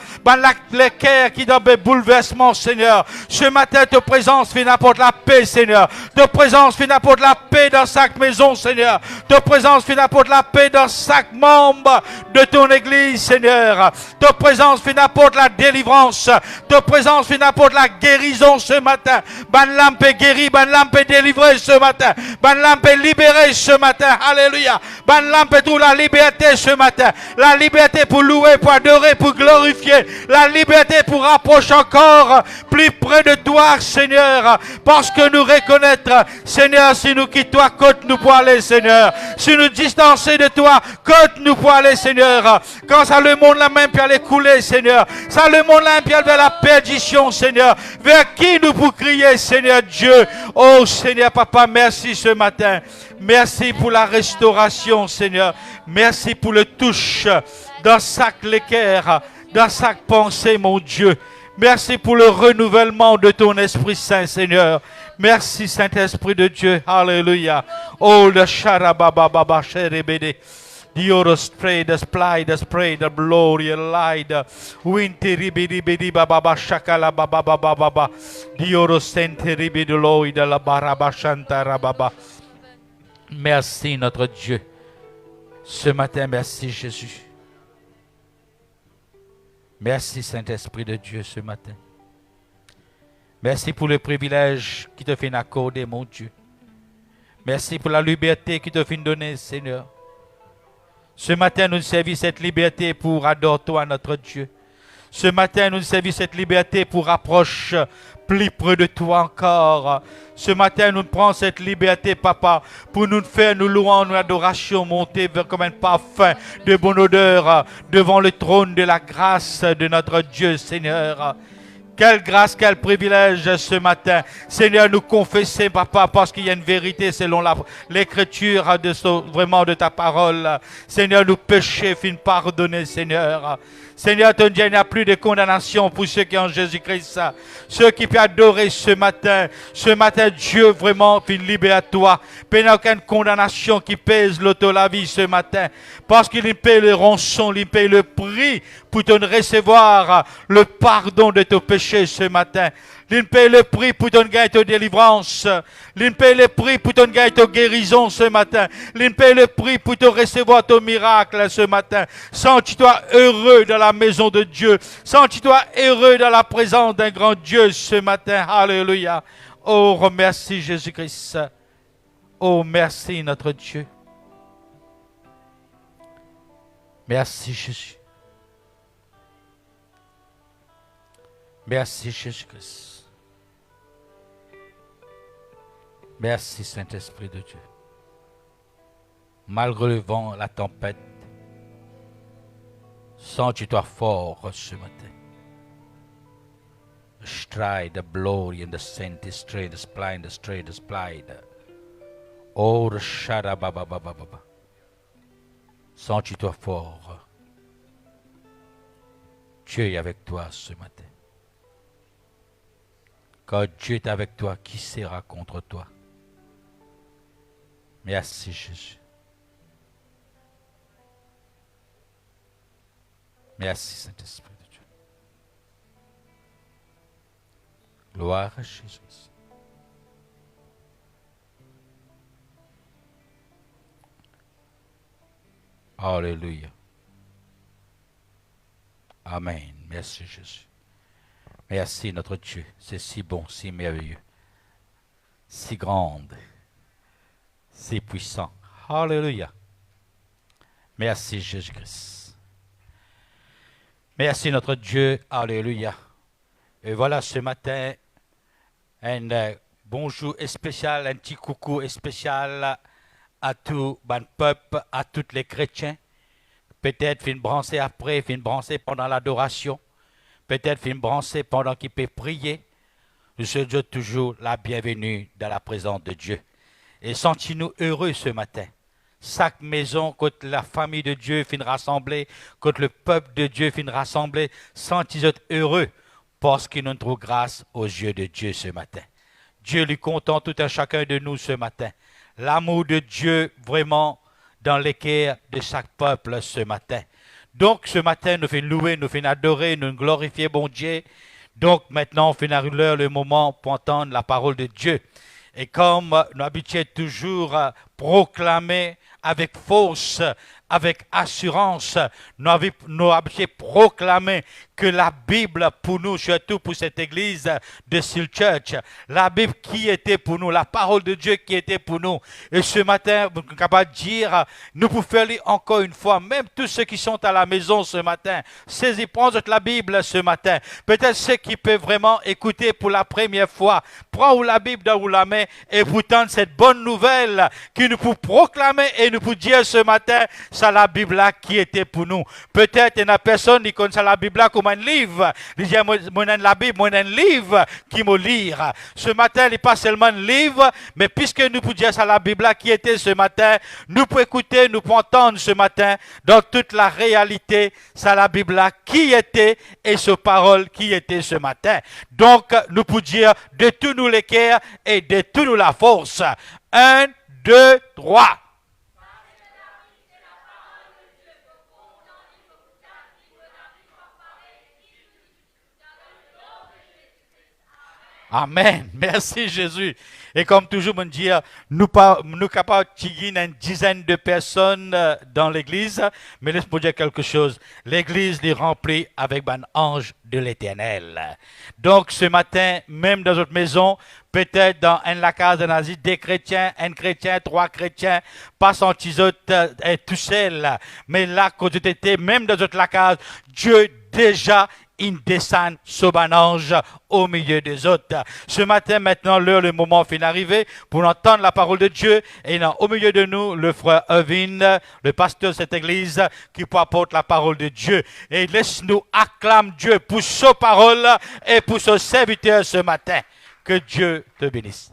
Les cœurs qui dans le bouleversement, Seigneur. Ce matin, ta présence fait n'importe la paix, Seigneur. Ta présence fait n'importe la paix dans chaque maison, Seigneur. Ta présence fait n'importe la paix dans chaque membre de ton église, Seigneur. Ta présence fait n'importe la délivrance. Ta présence fait n'importe la guérison ce matin. Ban l'âme peut guérir, ban l'âme peut délivrer ce matin. Ban l'âme peut libérer ce matin. Alléluia. Ban l'âme peut trouver la liberté ce matin. La liberté pour louer, pour adorer, pour glorifier. La liberté pour rapprocher encore plus près de toi, Seigneur. Parce que nous reconnaître, Seigneur, si nous quittons toi, côte nous pour aller, Seigneur. Si nous distancer de toi, côte nous pour aller, Seigneur. Quand ça le monde la main puis aller couler, Seigneur. Ça le monde la main puis aller vers la perdition, Seigneur. Vers qui nous pour crier, Seigneur Dieu. Oh Seigneur Papa, merci ce matin. Merci pour la restauration, Seigneur. Merci pour le touche dans chaque cœur. dans chaque pensée, mon Dieu. Merci pour le renouvellement de ton Esprit Saint, Seigneur. Merci, Saint-Esprit de Dieu. Alléluia. Oh, le charabababa, cherebede. Dios spray the glory and light. Winter ribidi bidi baba shakala baba baba baba. Dios sente ribidi loid la baraba shantara baba. Merci notre Dieu. Ce matin, merci Jésus. Merci Saint-Esprit de Dieu ce matin. Merci pour le privilège qui te fait accorder, mon Dieu. Merci pour la liberté qui te fait donner, Seigneur. Ce matin, nous servons cette liberté pour adorer toi, notre Dieu. Ce matin, nous servons cette liberté pour approcher plus près de toi encore. Ce matin, nous prenons cette liberté, Papa, pour nous faire nous louanges, nous adoration monter vers comme un parfum de bonne odeur devant le trône de la grâce de notre Dieu, Seigneur. Quelle grâce, quel privilège ce matin. Seigneur, nous confesser, Papa, parce qu'il y a une vérité selon l'écriture vraiment de ta parole. Seigneur, nous péchés, fin pardonner, Seigneur. Seigneur, ton Dieu, il n'y a plus de condamnation pour ceux qui ont Jésus-Christ. Ceux qui peuvent adorer ce matin, Dieu, vraiment, fin libère-toi. Il n'y a aucune condamnation qui pèse l'auto la vie ce matin. Parce qu'il paye le rançon, il paye le prix pour te recevoir le pardon de tes péchés ce matin. Il paye le prix pour te gagner ta délivrance. Il paye le prix pour te gagner ta guérison ce matin. Il paye le prix pour te recevoir ton miracle ce matin. Sens-toi heureux dans la maison de Dieu. Sens-toi heureux dans la présence d'un grand Dieu ce matin. Alléluia. Oh, remercie Jésus-Christ. Oh, merci notre Dieu. Merci Jésus. Merci Jésus-Christ. Merci Saint-Esprit de Dieu. Malgré le vent, la tempête, sens-tu-toi fort ce matin. The stride, the glory and the scent is straight, the spline, the straight, the splide. Oh, the shada baba baba baba. Sens-tu-toi fort. Dieu est avec toi ce matin. Quand Dieu est avec toi, qui sera contre toi? Merci Jésus. Merci Saint-Esprit de Dieu. Gloire à Jésus. Alléluia. Amen. Merci Jésus. Merci notre Dieu. C'est si bon, si merveilleux, si grande, si puissant. Alléluia. Merci Jésus-Christ. Merci notre Dieu. Alléluia. Et voilà ce matin un bonjour spécial, un petit coucou spécial à tout le peuple, à tous les chrétiens. Peut-être fin brancher après, fin brancher pendant l'adoration. Peut-être fin brancher pendant qu'il peut prier. Nous souhaitons toujours la bienvenue dans la présence de Dieu. Et sentons-nous heureux ce matin. Chaque maison, quand la famille de Dieu finit rassemblée, quand le peuple de Dieu finit rassemblé, sentons-nous heureux parce qu'il nous trouve grâce aux yeux de Dieu ce matin. Dieu lui content tout un chacun de nous ce matin. L'amour de Dieu vraiment dans les cœurs de chaque peuple ce matin. Donc ce matin, nous faisons louer, nous faisons adorer, nous glorifier bon Dieu. Donc maintenant, on fait le moment pour entendre la parole de Dieu. Et comme nous habituons toujours à proclamer avec force, avec assurance, nous habituons proclamer que la Bible pour nous, surtout pour cette église de Seal Church, la Bible qui était pour nous, la parole de Dieu qui était pour nous. Et ce matin, vous êtes capable de dire, nous pouvons faire lire encore une fois, même tous ceux qui sont à la maison ce matin, saisis, prends la Bible ce matin. Peut-être ceux qui peuvent vraiment écouter pour la première fois, prends la Bible dans la main et vous tendre cette bonne nouvelle que nous pouvons proclamer et nous pouvons dire ce matin, c'est la Bible là qui était pour nous. Peut-être il y a personne qui connaît la Bible là comme comme un livre. Il dit, moi, la Bible, moi, un livre qui me lire. Ce matin, il n'est pas seulement un livre, mais puisque nous pouvons dire ça, la Bible là, qui était ce matin, nous pouvons écouter, nous pouvons entendre ce matin, dans toute la réalité, ça, la Bible là, qui était et ce parole qui était ce matin. Donc, nous pouvons dire de tous nous les cœurs et de tous nous la force. 1, 2, 3. Amen. Merci Jésus. Et comme toujours, me dire, nous capables de tirer une dizaine de personnes dans l'église, mais laisse-moi dire quelque chose. L'église est remplie avec un ange de l'Éternel. Donc ce matin, même dans notre maison, peut-être dans la case de Nazi, des chrétiens, un chrétien, 3 chrétiens, pas senti tout seul. Mais là, quand tu étais, même dans notre case, Dieu déjà il descend sur un ange au milieu des autres. Ce matin, maintenant, l'heure, le moment finit d'arriver pour entendre la parole de Dieu. Et au milieu de nous, le frère Irvin, le pasteur de cette église, qui apporte la parole de Dieu. Et laisse-nous acclamer Dieu pour sa parole et pour son serviteur ce matin. Que Dieu te bénisse.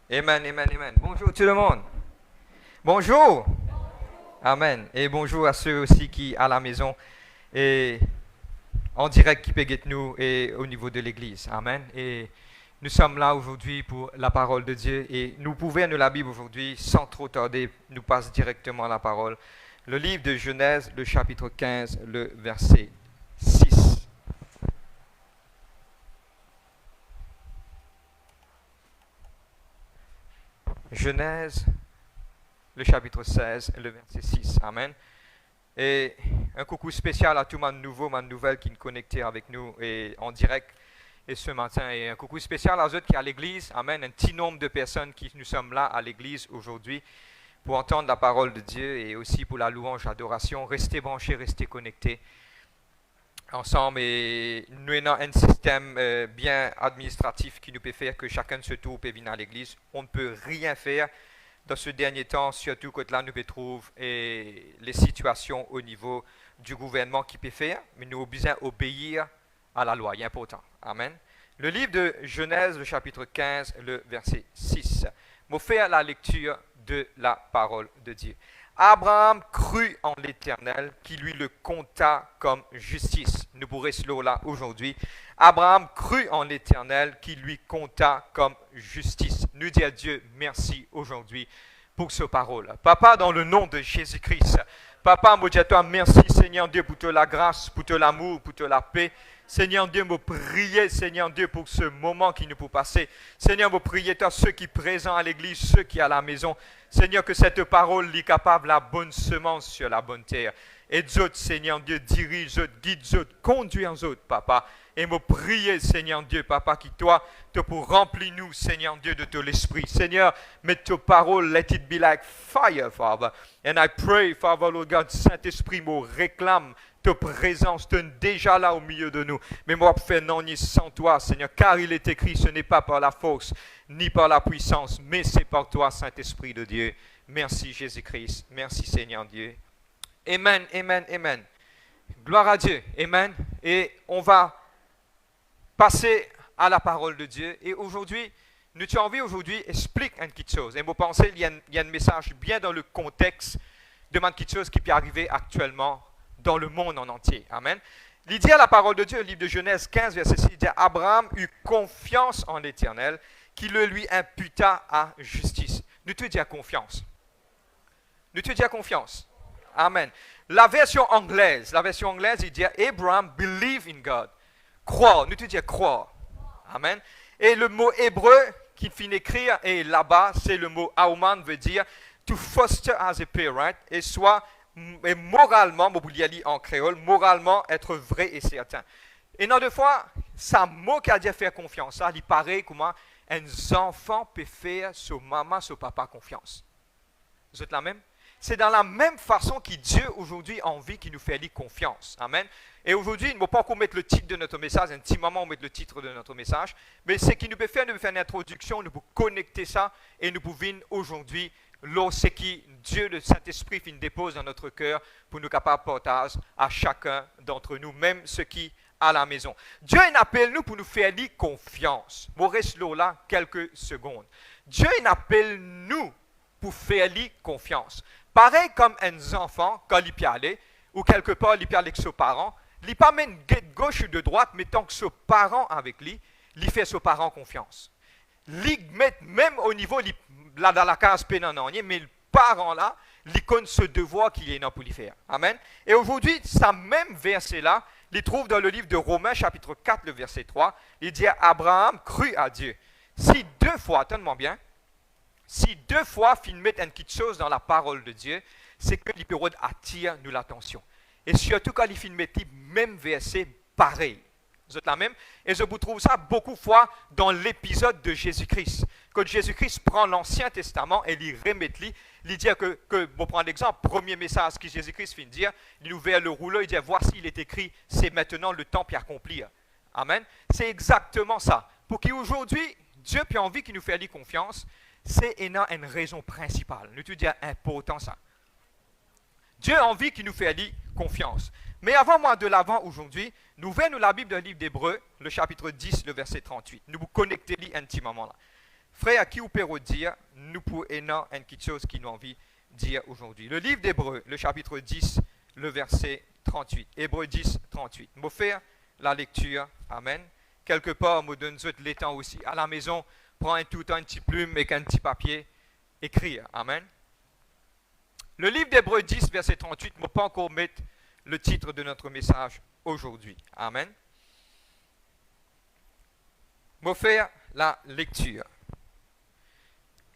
Amen, amen, amen. Bonjour tout le monde. Bonjour. Amen. Et bonjour à ceux aussi qui à la maison et en direct qui peuvent nous et au niveau de l'église. Amen. Et nous sommes là aujourd'hui pour la parole de Dieu et nous pouvons lire la Bible aujourd'hui sans trop tarder. Nous passe directement à la parole. Le livre de Genèse, le chapitre 15, le verset 6. Genèse, le chapitre 16, le verset 6. Amen. Et un coucou spécial à tout le nouveau, ma nouvelle qui est connecté avec nous et en direct et ce matin. Et un coucou spécial à eux qui sont à l'église. Amen. Un petit nombre de personnes qui nous sommes là à l'église aujourd'hui pour entendre la parole de Dieu et aussi pour la louange, l'adoration. Restez branchés, restez connectés ensemble et nous avons un système bien administratif qui nous peut faire que chacun de ce tour peut venir à l'église. On ne peut rien faire dans ce dernier temps, surtout quand là nous peut trouver les situations au niveau du gouvernement qui peut faire, mais nous avons besoin d'obéir à la loi, c'est important. Amen. Le livre de Genèse, le chapitre 15, le verset 6. Je vais faire la lecture de la parole de Dieu. Abraham crut en l'Éternel qui lui le compta comme justice. Nous pourrons cela là aujourd'hui. Abraham crut en l'Éternel qui lui compta comme justice. Nous disons à Dieu merci aujourd'hui pour ce parole. Papa, dans le nom de Jésus-Christ, Papa, moi dis à toi merci Seigneur Dieu pour toute la grâce, pour tout l'amour, pour toute la paix. Seigneur Dieu, me prier, Seigneur Dieu, pour ce moment qui nous peut passer. Seigneur, me prier, toi, ceux qui sont présents à l'église, ceux qui sont à la maison. Seigneur, que cette parole est capable la bonne semence sur la bonne terre. Et d'autres, Seigneur Dieu, dirige, guide, conduis en autres, Papa. Et me prier, Seigneur Dieu, Papa, qui toi, te pour remplir nous, Seigneur Dieu, de ton esprit. Seigneur, mets ta parole, let it be like fire, Father. And I pray, Father, Lord God, Saint-Esprit, me réclame ta présence, tu es déjà là au milieu de nous. Mais moi, faire non ni sans toi, Seigneur, car il est écrit, ce n'est pas par la force, ni par la puissance, mais c'est par toi, Saint-Esprit de Dieu. Merci, Jésus-Christ. Merci, Seigneur Dieu. Amen, amen, amen. Gloire à Dieu. Amen. Et on va passer à la parole de Dieu. Et aujourd'hui, nous avons envie aujourd'hui expliquer une petite chose. Et vous pensez, il y a un message bien dans le contexte de une petite chose qui peut arriver actuellement dans le monde en entier. Amen. Il dit à la parole de Dieu, le livre de Genèse 15, verset 6, il dit « Abraham eut confiance en l'Éternel, qui le lui imputa à justice. » Nous te disons confiance. Nous te disons confiance. Amen. La version anglaise, il dit « Abraham believe in God. » Croire, nous te disons croire. Amen. Et le mot hébreu qui finit écrire, et là-bas, c'est le mot « auman » veut dire « to foster as a parent » et soit et moralement, en créole, moralement être vrai et certain. Et non, deux fois, ça mot qui a dit faire confiance. Ça, il paraît comment un enfant peut faire sur maman, sur papa confiance. Vous êtes la même? c'est dans la même façon que Dieu aujourd'hui a envie qu'il nous fait aller confiance. Amen. Et aujourd'hui, il ne faut pas qu'on mette le titre de notre message, un petit moment on met le titre de notre message, mais ce qu'il nous peut faire une introduction, nous pouvons connecter ça et nous pouvons aujourd'hui, ce qui Dieu, le Saint-Esprit, dépose dans notre cœur pour nous capables de partager à chacun d'entre nous, même ceux qui à la maison. Dieu appelle nous pour nous faire aller confiance. Je reste là quelques secondes. Dieu appelle nous pour faire aller confiance. Pareil comme un enfant, quand il peut aller, ou quelque part, il peut aller avec ses parents, il ne pas même de gauche ou de droite, mais tant que ses parents avec lui, il fait ses parents confiance. Il met même au niveau, là dans la case pénananier, mais le parent là, il connaît ce devoir qu'il est là pour lui faire. Amen. Et aujourd'hui, ce même verset-là, il trouve dans le livre de Romains, chapitre 4, le verset 3, il dit « Abraham crut à Dieu ». Si 2 fois, attends-moi bien, si 2 fois, il met une petite chose dans la parole de Dieu, c'est que l'hypérode attire nous l'attention. Et surtout quand il met le même verset pareil. Vous êtes la même? Et je vous trouve ça beaucoup de fois dans l'épisode de Jésus-Christ. Quand Jésus-Christ prend l'Ancien Testament et il remet il dit que bon, prendre l'exemple, premier message que Jésus-Christ finit de dire, il ouvre le rouleau, il dit voici, il est écrit, c'est maintenant le temps pour accomplir. Amen. C'est exactement ça. Pour qu'aujourd'hui, Dieu ait envie qu'il nous fasse aller confiance, c'est une raison principale. Nous te dis important ça. Dieu a envie qu'il nous fasse aller confiance. Mais avant moi de l'avant aujourd'hui, nous venons la Bible d'un livre d'Hébreux, le chapitre 10, le verset 38. Nous vous connectez intimement là. Frère, à qui vous pouvez dire, nous pouvons une quelque chose qui nous a envie de dire aujourd'hui. Le livre d'Hébreux, le chapitre 10, le verset 38. Hébreux 10, 38. Je vais faire la lecture. Amen. Quelque part, je me donne les temps aussi. À la maison, prends un petit plume et un petit papier, écrire. Amen. Le livre d'Hébreux 10, verset 38, je ne vais pas encore mettre le titre de notre message aujourd'hui. Amen. Je vais faire la lecture.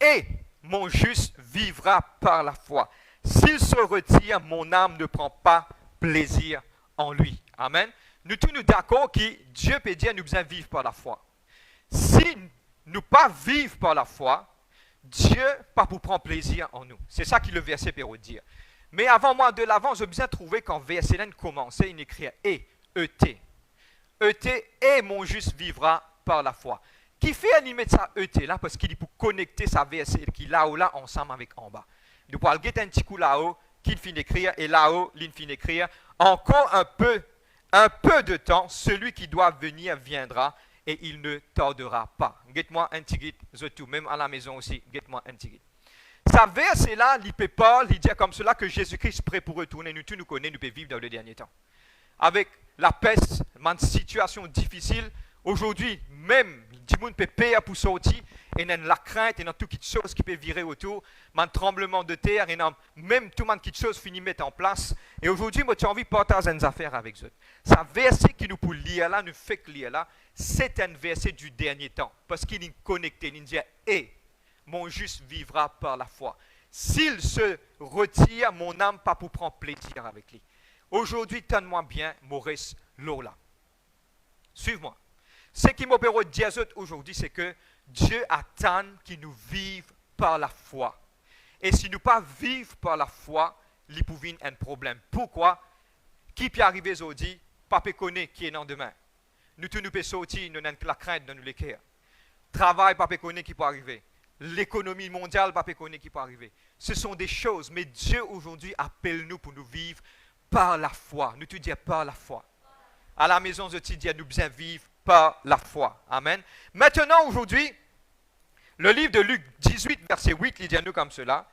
Et mon juste vivra par la foi. S'il se retire, mon âme ne prend pas plaisir en lui. Amen. Nous tous nous d'accord que Dieu peut dire nous besoin vivre par la foi. Si nous pas vivre par la foi, Dieu pas pour prendre plaisir en nous. C'est ça que le verset peut dire. Mais avant moi de l'avant, j'ai besoin de trouver quand verset là commençait, il écrit et, E-T. E-T, et mon juste vivra par la foi. Qui fait animer ça E-T là, parce qu'il est pour connecter sa verset qui là-haut là ensemble avec en bas. Nous pourrons guetter un petit coup là-haut, qu'il finit d'écrire, et là-haut, il finit d'écrire. Encore un peu de temps, celui qui doit venir viendra, et il ne tardera pas. Guette-moi un petit guide, tout, même à la maison aussi, guette-moi un petit guide. Sa verset là, il peut pas, il dit comme cela que Jésus-Christ est prêt pour retourner. Nous tous nous connaissons, nous pouvons vivre dans le dernier temps. Avec la peste, une situation difficile, aujourd'hui, même, tout le monde peut payer pour sortir, et il y a la crainte, et dans toutes les choses qui peuvent virer autour, un tremblement de terre, et même tout le monde qui choses finit mettre en place. Et aujourd'hui, moi, j'ai envie de partager une affaire avec eux. Sa verset qui nous peut lire là, nous fait lire là, c'est un verset du dernier temps, parce qu'il est connecté, il dit, et mon juste vivra par la foi. S'il se retire, mon âme pas pour prendre plaisir avec lui. Aujourd'hui, donne-moi bien, Maurice Lola. Suive-moi. Ce qui m'opère dire aujourd'hui, c'est que Dieu attend qu'il nous vive par la foi. Et si nous pas vivre par la foi, il peut y avoir un problème. Pourquoi? Qui peut arriver aujourd'hui, pas peut connaître qui est dans demain. Nous tous nous pouvons sortir, nous avons la crainte dans nous l'équerre. Travail, pas peut connaître qui peut arriver. L'économie mondiale, pas peut connaître qui peut arriver. Ce sont des choses, mais Dieu aujourd'hui appelle nous pour nous vivre par la foi. Nous te disons par la foi. À la maison, je te dis, nous besoin vivre par la foi. Amen. Maintenant, aujourd'hui, le livre de Luc 18, verset 8, il dit à nous comme cela.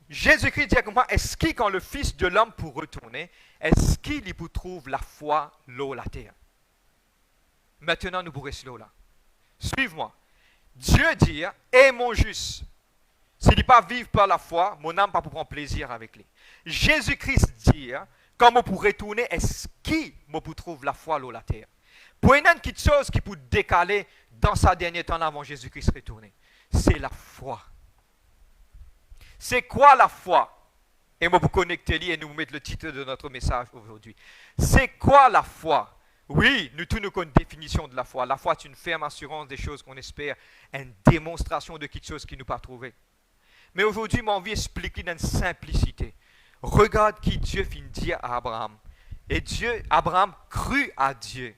Jésus-Christ dit à moi, est-ce qu'il, quand le Fils de l'homme pour retourner, est-ce qu'il y peut trouver la foi, l'eau, la terre? Maintenant, nous pourrons rester là. Suive-moi. Dieu dit, et mon juste, s'il n'est pas vivre par la foi, mon âme pas pour prendre plaisir avec lui. Jésus-Christ dit, comment pour retourner, est-ce qu'il peut trouver la foi, l'eau, la terre? Pour une petite chose qui peut décaler dans sa dernière temps avant Jésus-Christ retourner, c'est la foi. C'est quoi la foi? Et moi, vous connectez et nous mettre le titre de notre message aujourd'hui. C'est quoi la foi? Oui, nous tous nous connaissons une définition de la foi. La foi est une ferme assurance des choses qu'on espère, une démonstration de quelque chose qui nous pas trouvé. Mais aujourd'hui, mon vie explique dans une simplicité. Regarde qui Dieu finit de dire à Abraham. Et Abraham crut à Dieu.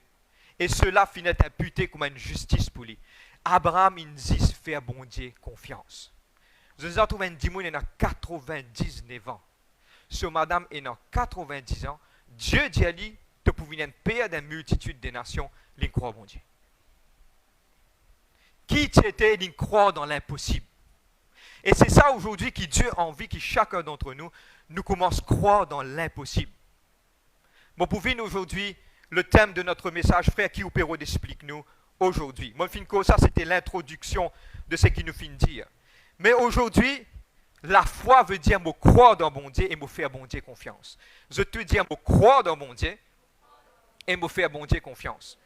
Et cela finit imputé comme une justice pour lui. Abraham, il dit faire bon Dieu confiance. Vous avez trouvé un dimanche, il a 99 ans. Ce madame est dans 90 ans. Dieu dit à lui, tu pouvais être père d'une multitude de nations, il croit bon Dieu. Qui tu étais, il croit dans l'impossible. Et c'est ça aujourd'hui que Dieu a envie que chacun d'entre nous, nous commence à croire dans l'impossible. Bon, pour finir aujourd'hui, le thème de notre message, frère, qui opéro d'explique-nous aujourd'hui. Moi, ça, c'était l'introduction de ce qu'il nous finit de dire. Mais aujourd'hui, la foi veut dire me croire dans mon Dieu et me faire bon Dieu confiance. Je te dis me croire dans mon Dieu et me faire bon Dieu confiance.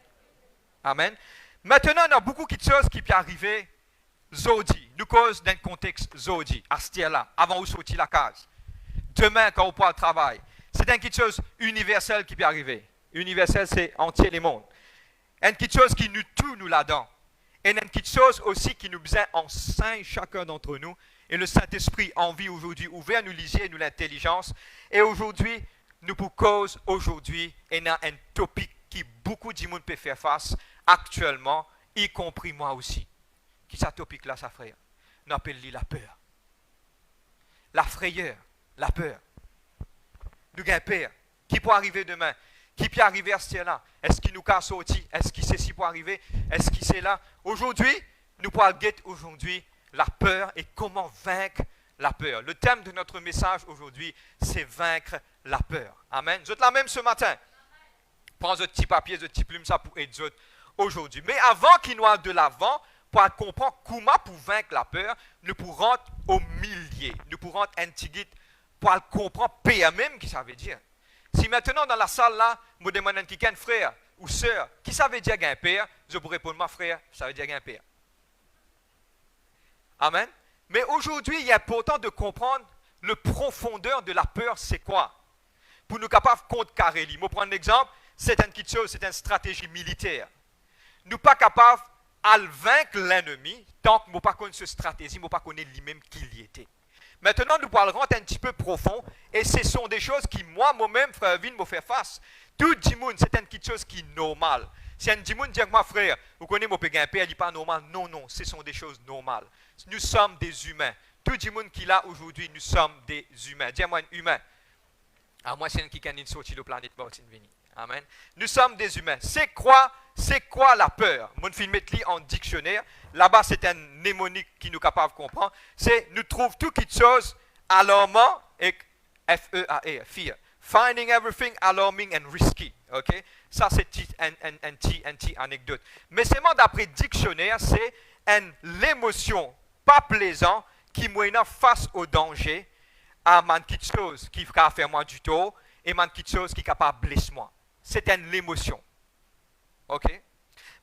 Amen. Maintenant, il y a beaucoup de choses qui peuvent arriver aujourd'hui. Nous cause d'un contexte aujourd'hui, à ce là avant de sortir la case. Demain, quand on part au travail. C'est une petite chose universelle qui peut arriver. Universelle, c'est entier le monde. Une petite chose qui nous tue, nous là-dedans. Et une petite chose aussi qui nous besoin enseigne chacun d'entre nous. Et le Saint-Esprit a envie aujourd'hui ouvert nous lisier, nous l'intelligence. Et aujourd'hui, nous pour cause aujourd'hui, il y a un topic qui beaucoup de monde peut faire face actuellement, y compris moi aussi. Qui est ce topic-là, ça frère? On appelle la peur. La frayeur, la peur. Nous avons peur. Qui peut arriver demain? Qui peut arriver à ce là? Est-ce qu'il nous casse sorti? Est-ce qu'il sait si peut arriver? Est-ce qu'il sait là? Aujourd'hui, nous parlons aujourd'hui la peur et comment vaincre la peur. Le thème de notre message aujourd'hui, c'est vaincre la peur. Amen. Vous êtes là même ce matin. Prends ce petit papier, ce petit plume, ça pour aider aujourd'hui. Mais avant qu'il nous aille de l'avant, pour comprendre comment pour vaincre la peur, nous pourrons rentrer au millier. Nous pourrons rentrer un petit guide pour comprendre peur même, qui ça veut dire. Si maintenant dans la salle là, je demande un petit frère ou sœur, qui ça veut dire un père, je pourrais répondre, ma frère, ça veut dire un père. Amen. Mais aujourd'hui, il est important de comprendre le profondeur de la peur, c'est quoi? Pour nous capables de contrecarrer. Je vais prendre l'exemple, c'est une petite chose, c'est une stratégie militaire. Nous ne sommes pas capables de vaincre l'ennemi tant que nous ne pas connaissons cette stratégie, nous ne pas connaissons lui-même qui il était. Maintenant, nous parlerons un petit peu profond, et ce sont des choses qui, moi-même, frère Vin, me fait face. Tout le monde, c'est une petite chose qui est normale. Si un petit monde dit que moi, frère, vous connaissez mon père, il n'est pas normal. Non, non, ce sont des choses normales. Nous sommes des humains. Tout le monde qui est là aujourd'hui, nous sommes des humains. Dis-moi un humain. Ah, moi, c'est un qui est sorti de la planète morte. Amen. Nous sommes des humains. C'est quoi la peur? Mon film met en dictionnaire. Là-bas, c'est un mnémonique qui nous est capable de comprendre. C'est nous trouvons tout quelque chose alarmant et F-E-A-R, fear. Finding everything alarming and risky. Okay? Ça, c'est une petite anecdote. Mais seulement d'après dictionnaire, c'est l'émotion pas plaisante qui me face au danger à quelque chose qui va faire moi du tort et quelque chose qui est capable de blesser moi. C'est une émotion. OK?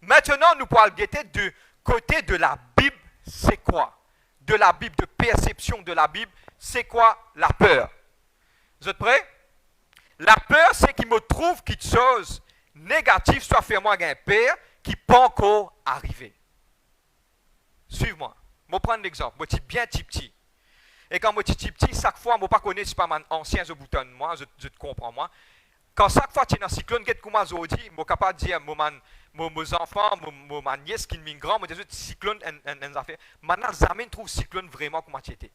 Maintenant, nous parlons du côté de la Bible, c'est quoi? De la Bible, de perception de la Bible, c'est quoi la peur? Vous êtes prêts? La peur, c'est qu'il me trouve quelque chose négatif, soit faire moi un père qui peut encore arriver. Suive-moi. Je vais prendre l'exemple. Moi, je suis bien petit. Et quand je suis petit, chaque fois, je ne connais pas mon ancien bouton de moi, je te comprends moi. Quand chaque fois que tu es dans un cyclone, je suis capable de dire à mes enfants, ma nièce qui est grand, je dis cyclone, une affaire. Maintenant, jamais je trouve cyclone vraiment comme tu étais.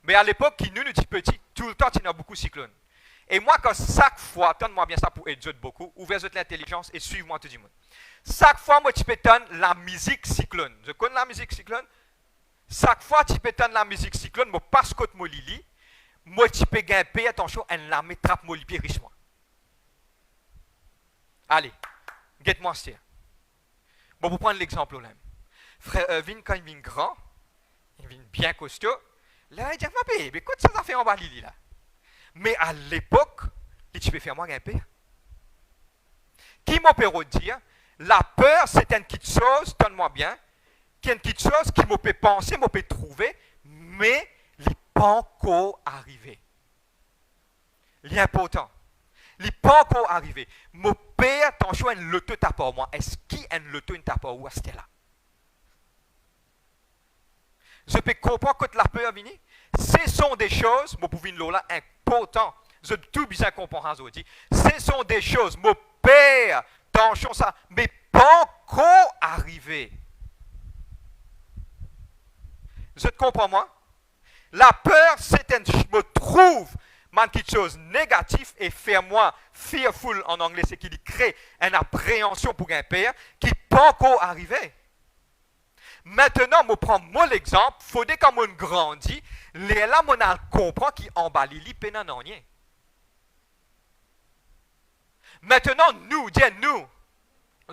Mais à l'époque, nous étions petits, tout le temps, tu as beaucoup de cyclones. Et moi, quand chaque fois, tente-moi bien ça pour aider beaucoup, ouvrez l'intelligence et suivez-moi tout le monde. Chaque fois, moi, tu peux tendre la musique cyclone. Je connais la musique cyclone. Chaque fois, tu peux tendre la musique cyclone, moi, passe côté mon lili, moi, tu peux gagner attention, elle la met trappe mon lili, riche-moi. Allez, guette-moi ça. Bon, pour prendre l'exemple, là. Frère Vin, quand il vient grand, il vient bien costaud, là, il dit, ma bébé, écoute, ça fait en bas lili, là. Mais à l'époque, tu peux faire moi un père. Qui m'a peut dire, la peur, c'est une petite chose, donne-moi bien, qui est une petite chose qui m'a peut penser, m'a peut trouver, mais il n'est pas encore arrivé. L'important. Il n'est pas encore arrivé. Mon père, attention, un loto tape pour moi. Est-ce qu'il y a un loto une tape pour moi? C'était là. Je peux comprendre quand la peur vient. Ce sont des choses, moi, pour venir là, importantes. Je tout bien comprendre aujourd'hui. Ce sont des choses, mon père, attention ça, mais pas encore arrivé. Je te comprends, moi? La peur, c'est me trouve quelque chose de négatif et fait moi fearful en anglais, c'est qu'il crée une appréhension pour un père qui n'est pas encore arrivé. Maintenant, je prends mon exemple, il faut que quand on grandit, les là, on comprend qu'il emballe les pénanoniens. Maintenant, nous,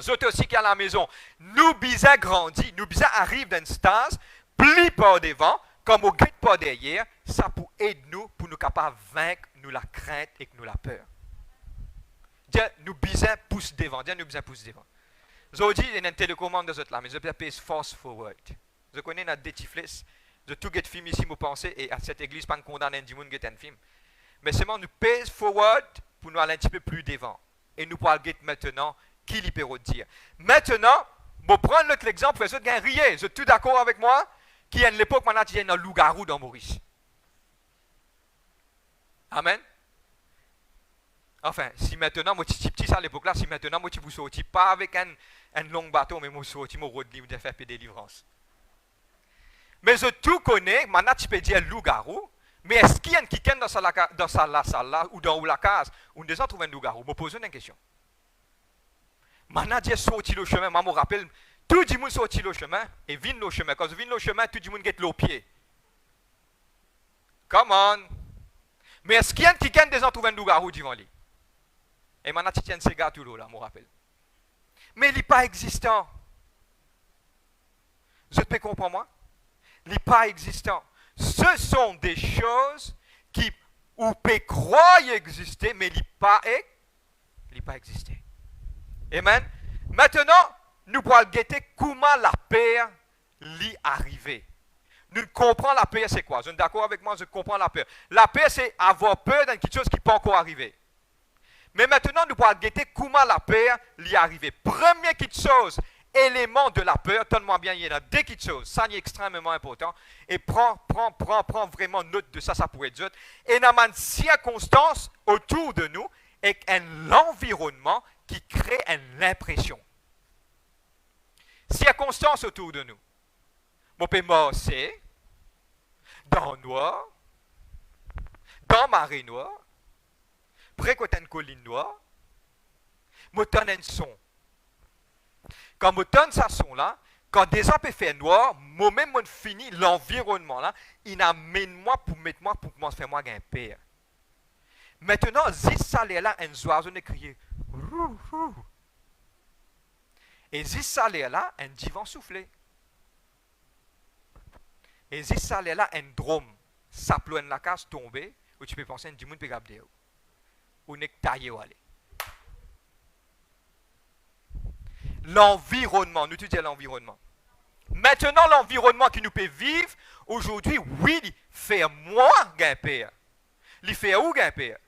autres aussi qui à la maison, nous bisons grandi, nous bisons arrive dans une stade, plie par devant, comme au guide pas derrière, ça pour aider nous, pour nous capables de vaincre nous la crainte et nous la peur. Dieu, nous bisons pousse devant, Dieu nous bisons pousse devant. Aujourd'hui, il y a une télécommande de là, mais je peux payer force forward. Je connais notre détiflis, je tout get film ici, vous pensez, et à cette église, pas condamner un monde get un film. Mais seulement nous paye forward pour nous aller un petit peu plus devant. Et nous pourrons get maintenant qui l'y peut dire. Maintenant, je prends l'autre exemple, vous êtes riez, vous êtes tous d'accord avec moi? Qui à l'époque, maintenant, il y a un loup-garou dans Maurice. Amen. Enfin, si maintenant, moi, petit ça à l'époque là, si maintenant, moi, tu vous sortis pas avec un long bateau, mais moi, sortis mon road livre de faire des délivrances. Mais je tout connais, maintenant, tu peux dire loup-garou, mais est-ce qu'il y a un qui dans sa salle là, ou dans la case, où des gens trouvent un loup-garou? Je me pose une question. Maintenant, Dieu sorti le chemin, moi, je me rappelle, tout le monde sorti le chemin et vient le chemin. Quand je viens le chemin, tout le monde get le pied. Come on. Mais est-ce qu'il y a un qui des gens trouvent un loup-garou devant lui? Et maintenant, tu tiens ces gars tout là, je me rappelle. Mais il n'est pas existant. Je te comprends, moi? Il n'est pas existant. Ce sont des choses qui, ou peut croire exister, mais il n'est pas existé. Amen. Maintenant, nous pourrons guetter comment la paix l'y arriver. Nous comprenons la paix, c'est quoi? Vous êtes d'accord avec moi? Je comprends la paix. La paix, c'est avoir peur d'une quelque chose qui n'est pas encore arrivé. Mais maintenant, nous pourrons guetter comment la paix l'y arriver. Première petite chose, élément de la peur, donne-moi bien, il y en a deux petites choses. Ça, c'est extrêmement important. Et prends vraiment note de ça, ça pourrait être juste. Et il y a une circonstance autour de nous et un environnement qui crée une impression. Circonstances autour de nous. Mon père marcher dans le noir, dans marée noire, près côté une colline noire, me donne un son. Quand me donne ce son là, quand des gens peuvent faire noir, moi-même je finis l'environnement là, il amène moi pour commencer à faire moi un père. Maintenant, si ça là, un oiseau ne crier. Et si ça là, un divan soufflé. Et si ça là, un drum, ça pleut la case tombée, où tu peux penser un dimanche peut garder. Ou n'est taillé ou aller. L'environnement, nous disons l'environnement. Maintenant, l'environnement qui nous peut vivre, aujourd'hui, oui, il fait moins qu'un père. Il fait où qu'un père?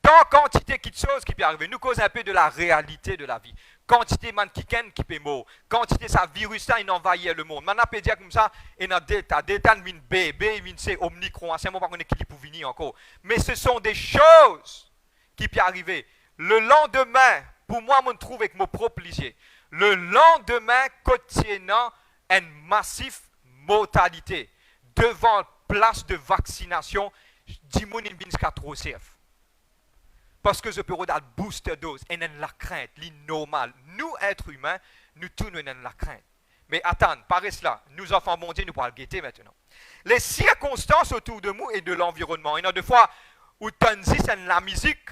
Tant quantité de choses qui peut arriver, nous cause un peu de la réalité de la vie. Quantité de qui peut mourir. Quantité de ça virus là, il envahit le monde. Maintenant, on peut dire comme ça, et dans Delta, Delta vient B, B vient C, Omicron, c'est un moment qu'on est qui pour venir encore. Mais ce sont des choses qui peuvent arriver. Le lendemain, pour moi, je me trouve avec mon propre lycée. Le lendemain, contenant une massive mortalité devant place de vaccination, 10 000 ne trop safe. Parce que je peux avoir une booster dose et la crainte, l'innormal. Nous, êtres humains, nous tous nous avons la crainte. Mais attends, par cela, nous enfants mondiaux, nous pourrons le guetter maintenant. Les circonstances autour de nous et de l'environnement. Il y a des fois où tu as la musique,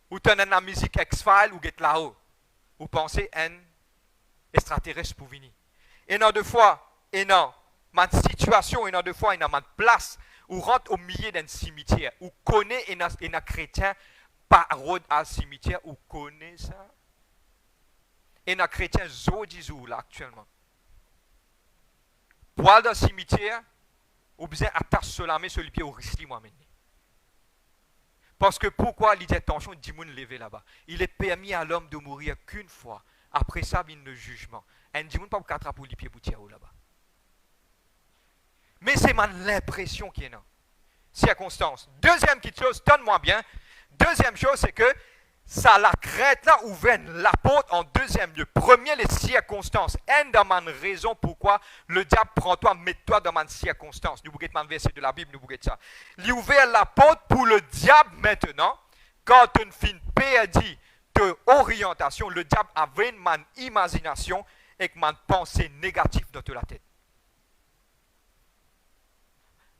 où tu as la musique X-Files ou Get là-haut, ou pensez à un extraterrestre pour venir. Et il y a des fois, et non, ma situation, il y a des fois, il y a ma place, ou rentre au milieu d'un cimetière, ou connaît un chrétien par road à cimetière, ou connaît ça. Et un chrétien zodizou là actuellement. Pour aller dans le cimetière, ou bien attache sur la main sur les pieds au risque moi maintenant. Parce que pourquoi il dit attention, 10 000 lever là-bas. Il est permis à l'homme de mourir qu'une fois. Après ça, vient le jugement. Un 10 000 pas pour attraper les pieds pour tirer là-bas. Mais Mais c'est l'impression qui est là. Circonstance. Deuxième petite chose, donne-moi bien. Deuxième chose, c'est que ça, la crainte là ouvert l'apôtre en deuxième lieu. Premier, les circonstances. Un dans ma raison pourquoi le diable prend toi, met-toi dans ma circonstance. Nous bouguette un verset de la Bible, nous bouguette ça. Il ouvert l'apôtre pour le diable maintenant. Quand une fille perdue de orientation, le diable avait une imagination et une pensée négative dans la tête.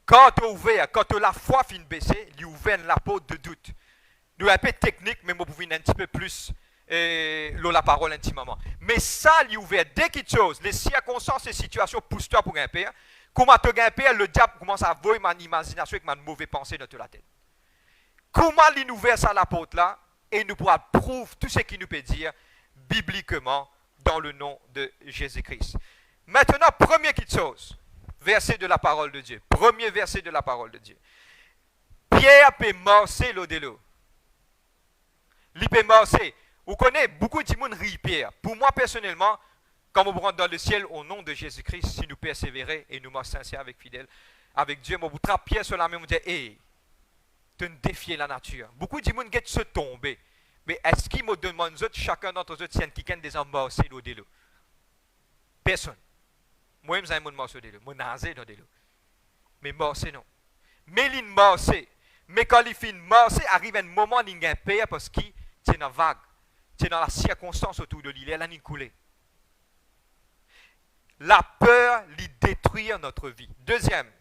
Quand tu ouvert, quand la foi finit baisser, il ouvert l'apôtre de doute. Nous un peu technique, mais moi pouvez un petit peu plus la parole intimement. Mais ça, il ouvert dès qu'il chose, les circonstances et situations poussent toi pour grimper. Comment tu grimper, le diable commence à voir mon imagination avec ma mauvaise pensée dans la tête. Comment il ouvert ça l'apôtre là, et nous pourra prouver tout ce qu'il nous peut dire bibliquement dans le nom de Jésus-Christ. Maintenant, première petite chose. Verset de la parole de Dieu. Premier verset de la parole de Dieu. Pierre peut marcher l'eau de l'eau. Il peut marcher. Vous connaissez, beaucoup de monde rit Pierre. Pour moi, personnellement, quand on rentre dans le ciel au nom de Jésus-Christ, si nous persévérer et nous marchons sincères avec fidèle, avec Dieu, moi, vous trappe Pierre sur la main, vous dites, hey, tu défies la nature. Beaucoup de monde get se tomber. Mais est-ce qu'il me demande chacun d'entre eux, tiens, qui des hommes marcher l'eau de l'eau? Personne. Moi, je suis marché de l'eau. Je suis nasé dans de l'eau. Mais marché, non. Mais il marché. Mais quand il finit marcher, arrive un moment où il y a un père parce qu'il est dans la vague. C'est dans la circonstance autour de lui. Il est là, il coulé. La peur lui détruit notre vie. Deuxième,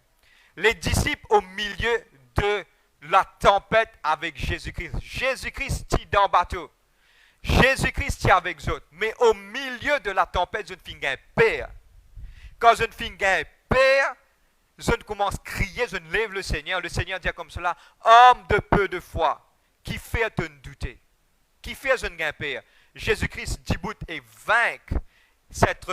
les disciples au milieu de la tempête avec Jésus-Christ. Jésus-Christ est dans le bateau. Jésus-Christ est avec eux autres. Mais au milieu de la tempête, je ne finis un père. Quand je ne finis un père, je ne commence à crier, je ne lève le Seigneur. Le Seigneur dit comme cela, homme de peu de foi, qui fait te douter, qui fait je ne gagne père. Jésus-Christ dit bout et vaincre cette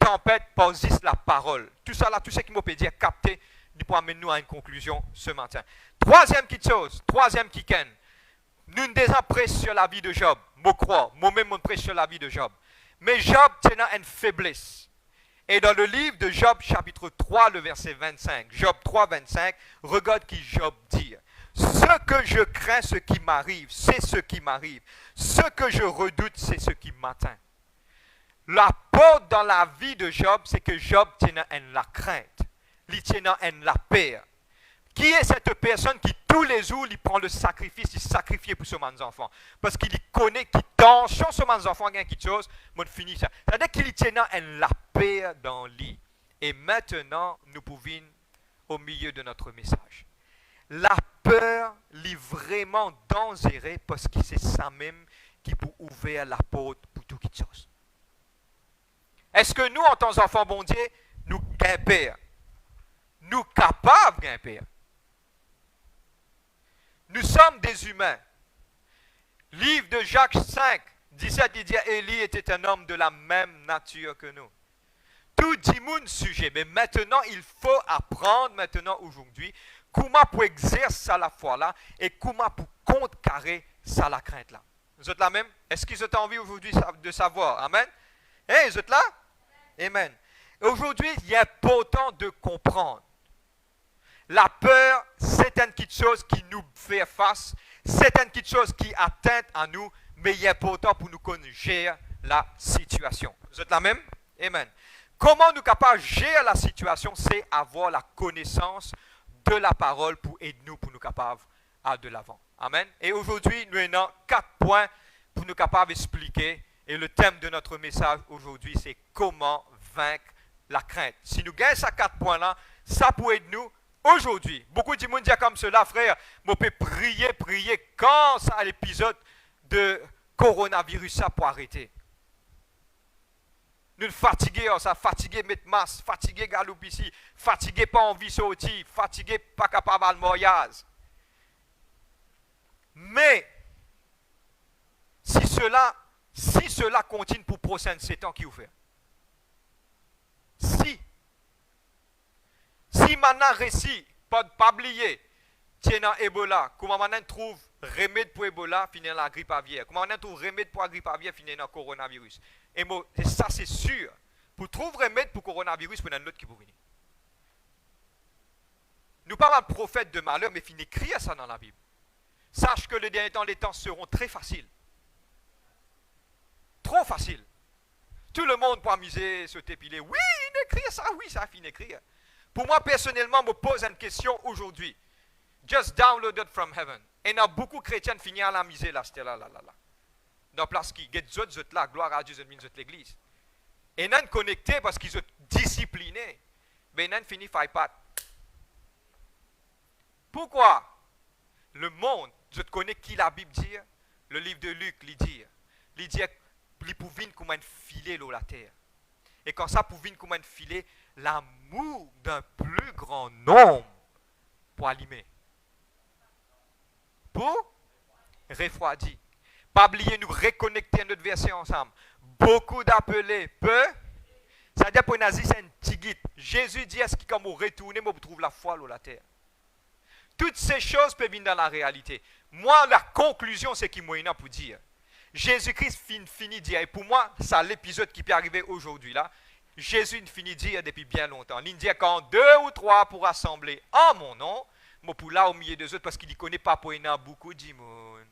tempête par juste la parole. Tout ça là, tout ce qui m'a peut dire, capter, nous pour amener nous à une conclusion ce matin. Troisième petite chose, troisième qui ken. Nous ne désirons prêcher sur la vie de Job. Moi crois, moi-même je prêche sur la vie de Job. Mais Job tenait une faiblesse. Et dans le livre de Job, chapitre 3, le verset 25, Job 3, 25, regarde qui Job dit. Ce que je crains, ce qui m'arrive, c'est ce qui m'arrive. Ce que je redoute, c'est ce qui m'atteint. La porte dans la vie de Job, c'est que Job tient la crainte. Il tient la peur. Qui est cette personne qui tous les jours il prend le sacrifice, il sacrifie pour ses enfants? Parce qu'il connaît qu'il tension sur mes enfants, il y a quelque chose, mais finit ça. C'est-à-dire qu'il tient la paix dans lui. Et maintenant, nous pouvons au milieu de notre message. La peur est vraiment dangereuse parce que c'est ça même qui peut ouvrir la porte pour tout quelque chose. Est-ce que nous, en tant qu'enfants bon Dieu, nous gagnons? Nous capables de gagner? Nous sommes des humains. Livre de Jacques 5, 17, il dit Élie était un homme de la même nature que nous. Tout dit mon sujet, mais maintenant il faut apprendre maintenant aujourd'hui comment pour exercer ça la foi là et comment pour contrecarrer ça la crainte là. Vous êtes là même? Est-ce qu'ils ont envie aujourd'hui de savoir? Amen? Hey, vous êtes là? Amen. Aujourd'hui, il est important de comprendre. La peur, c'est une petite chose qui nous fait face, c'est une petite chose qui atteint à nous, mais il est important pour nous gérer la situation. Vous êtes là même? Amen. Comment nous sommes capables de gérer la situation? C'est avoir la connaissance de la parole pour aider nous, pour nous capables à de l'avant. Amen. Et aujourd'hui, nous avons 4 points pour nous capables d'expliquer. Et le thème de notre message aujourd'hui, c'est comment vaincre la crainte. Si nous gagnons ces 4 points-là, ça peut aider nous aujourd'hui. Beaucoup de monde disent comme cela, frère, je peux prier quand ça l'épisode de coronavirus ça pour arrêter. Nous fatigués, ça fatigué mettre masse, fatigué galoupe ici, fatigué pas envie sortir, fatigué pas capable de mariage. Mais si cela continue pour prochain 7 ans, qui vous fait? Si maintenant récit, pas oublier, tiens Ebola, comment maintenant trouve remède pour Ebola, finir la grippe aviaire. Comment maintenant trouve remède pour la grippe aviaire, finir le coronavirus. Et ça c'est sûr. Pour trouver remède pour le coronavirus, pour un autre qui peut venir. Nous parlons de prophète de malheur, mais il écrit ça dans la Bible. Sache que les derniers temps, les temps seront très faciles. Trop faciles. Tout le monde peut amuser, se tépiler. Oui, il écrit ça, oui, ça finit d'écrire. Pour moi, personnellement, me pose une question aujourd'hui. Just downloaded from heaven. Et il y a beaucoup de chrétiens qui finissent à la misère, là, c'était là. Dans la place qui, get zot là, gloire à Dieu, zot l'église. Et ils sont connectés parce qu'ils sont disciplinés. Mais ils finissent par pas. Pourquoi? Le monde, je te connais qui la Bible dit, le livre de Luc, il dit il pouvait comment filer l'eau la terre. Et quand ça pouvait comment filer, l'amour d'un plus grand nombre pour allumer. Pour refroidir. Pas oublier nous reconnecter notre verset ensemble. Beaucoup d'appelés, peu. Ça veut dire pour les nazis, c'est un petit guide. Jésus dit, est-ce qu'il comme retourner, moi, vous trouvez la foi l'eau la terre. Toutes ces choses peuvent venir dans la réalité. Moi, la conclusion, c'est qu'il m'a pour dire. Jésus-Christ finit de dire, et pour moi, c'est l'épisode qui peut arriver aujourd'hui là. Jésus finit de dire depuis bien longtemps. Il dit quand 2 ou 3 pour rassembler en mon nom, moi pour là au milieu des autres, parce qu'il ne connaît pas pour y en beaucoup de monde.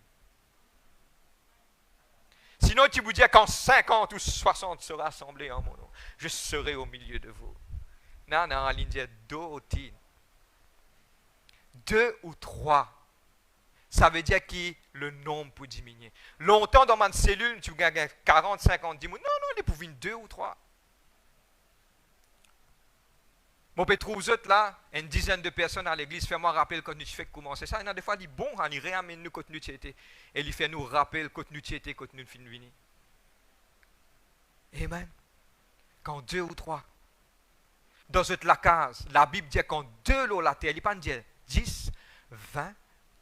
Sinon, tu vous dis quand 50 ou 60 sera rassemblés en mon nom, je serai au milieu de vous. Non, il dit 2 ou 3. Ça veut dire que le nombre peut diminuer. Longtemps dans ma cellule, tu gagnes 40, 50, 10 mois. Non, il est pour venir 2 ou 3. Moi, je trouve là, une dizaine de personnes à l'église, fais-moi rappeler quand nous fais commencer ça. Il y a des fois, il dit bon, on y réamène nous quand nous étions. Et il fait nous rappeler quand nous étions, quand nous finissons venir. Amen. Quand 2 ou 3. Dans cette la case, la Bible dit quand 2 l'eau la terre, il ne pas dire 10, 20,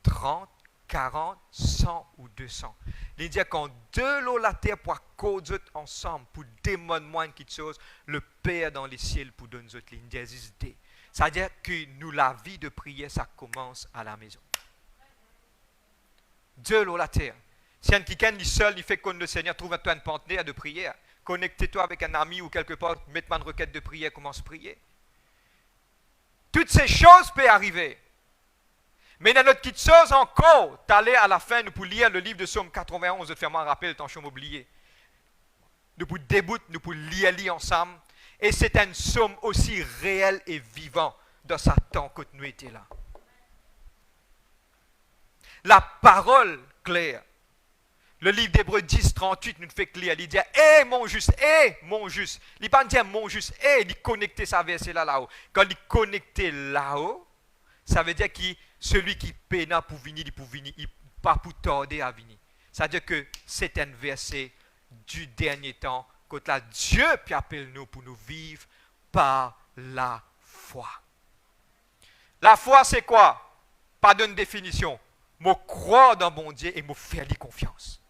30, 40, 100 ou 200. Il dit quand 2 l'eau la terre pour causer ensemble, pour démontrer quelque chose, le Père dans les ciels pour donner notre ligne. C'est-à-dire que nous, la vie de prière, ça commence à la maison. 2 l'eau la terre. Si un quelqu'un est seul, il fait comme le Seigneur, trouve-toi un partenaire de prière. Connectez-toi avec un ami ou quelque part, mets-toi une requête de prière, commence à prier. Toutes ces choses peuvent arriver. Mais il y a notre petite chose encore. T'allais à la fin, nous pour lire le livre de Psaume 91, de faire un rappel, tant que je m'oublié. Nous pour débuter, nous pour lire ensemble. Et c'est un psaume aussi réel et vivant dans sa temps que nous étions là. La parole claire. Le livre d'Hébreux 10, 38 nous fait clair. Il dit, mon juste, mon juste. Il ne pas dire mon juste, il connecte sa verset là-haut. Quand il connecte là-haut, ça veut dire que celui qui peine pour venir, il pas pour tarder à venir. C'est-à-dire que c'est un verset du dernier temps, que là, Dieu puis appelle nous pour nous vivre par la foi. La foi, c'est quoi? Pas d'une définition. Me croire dans mon Dieu et me faire lui confiance.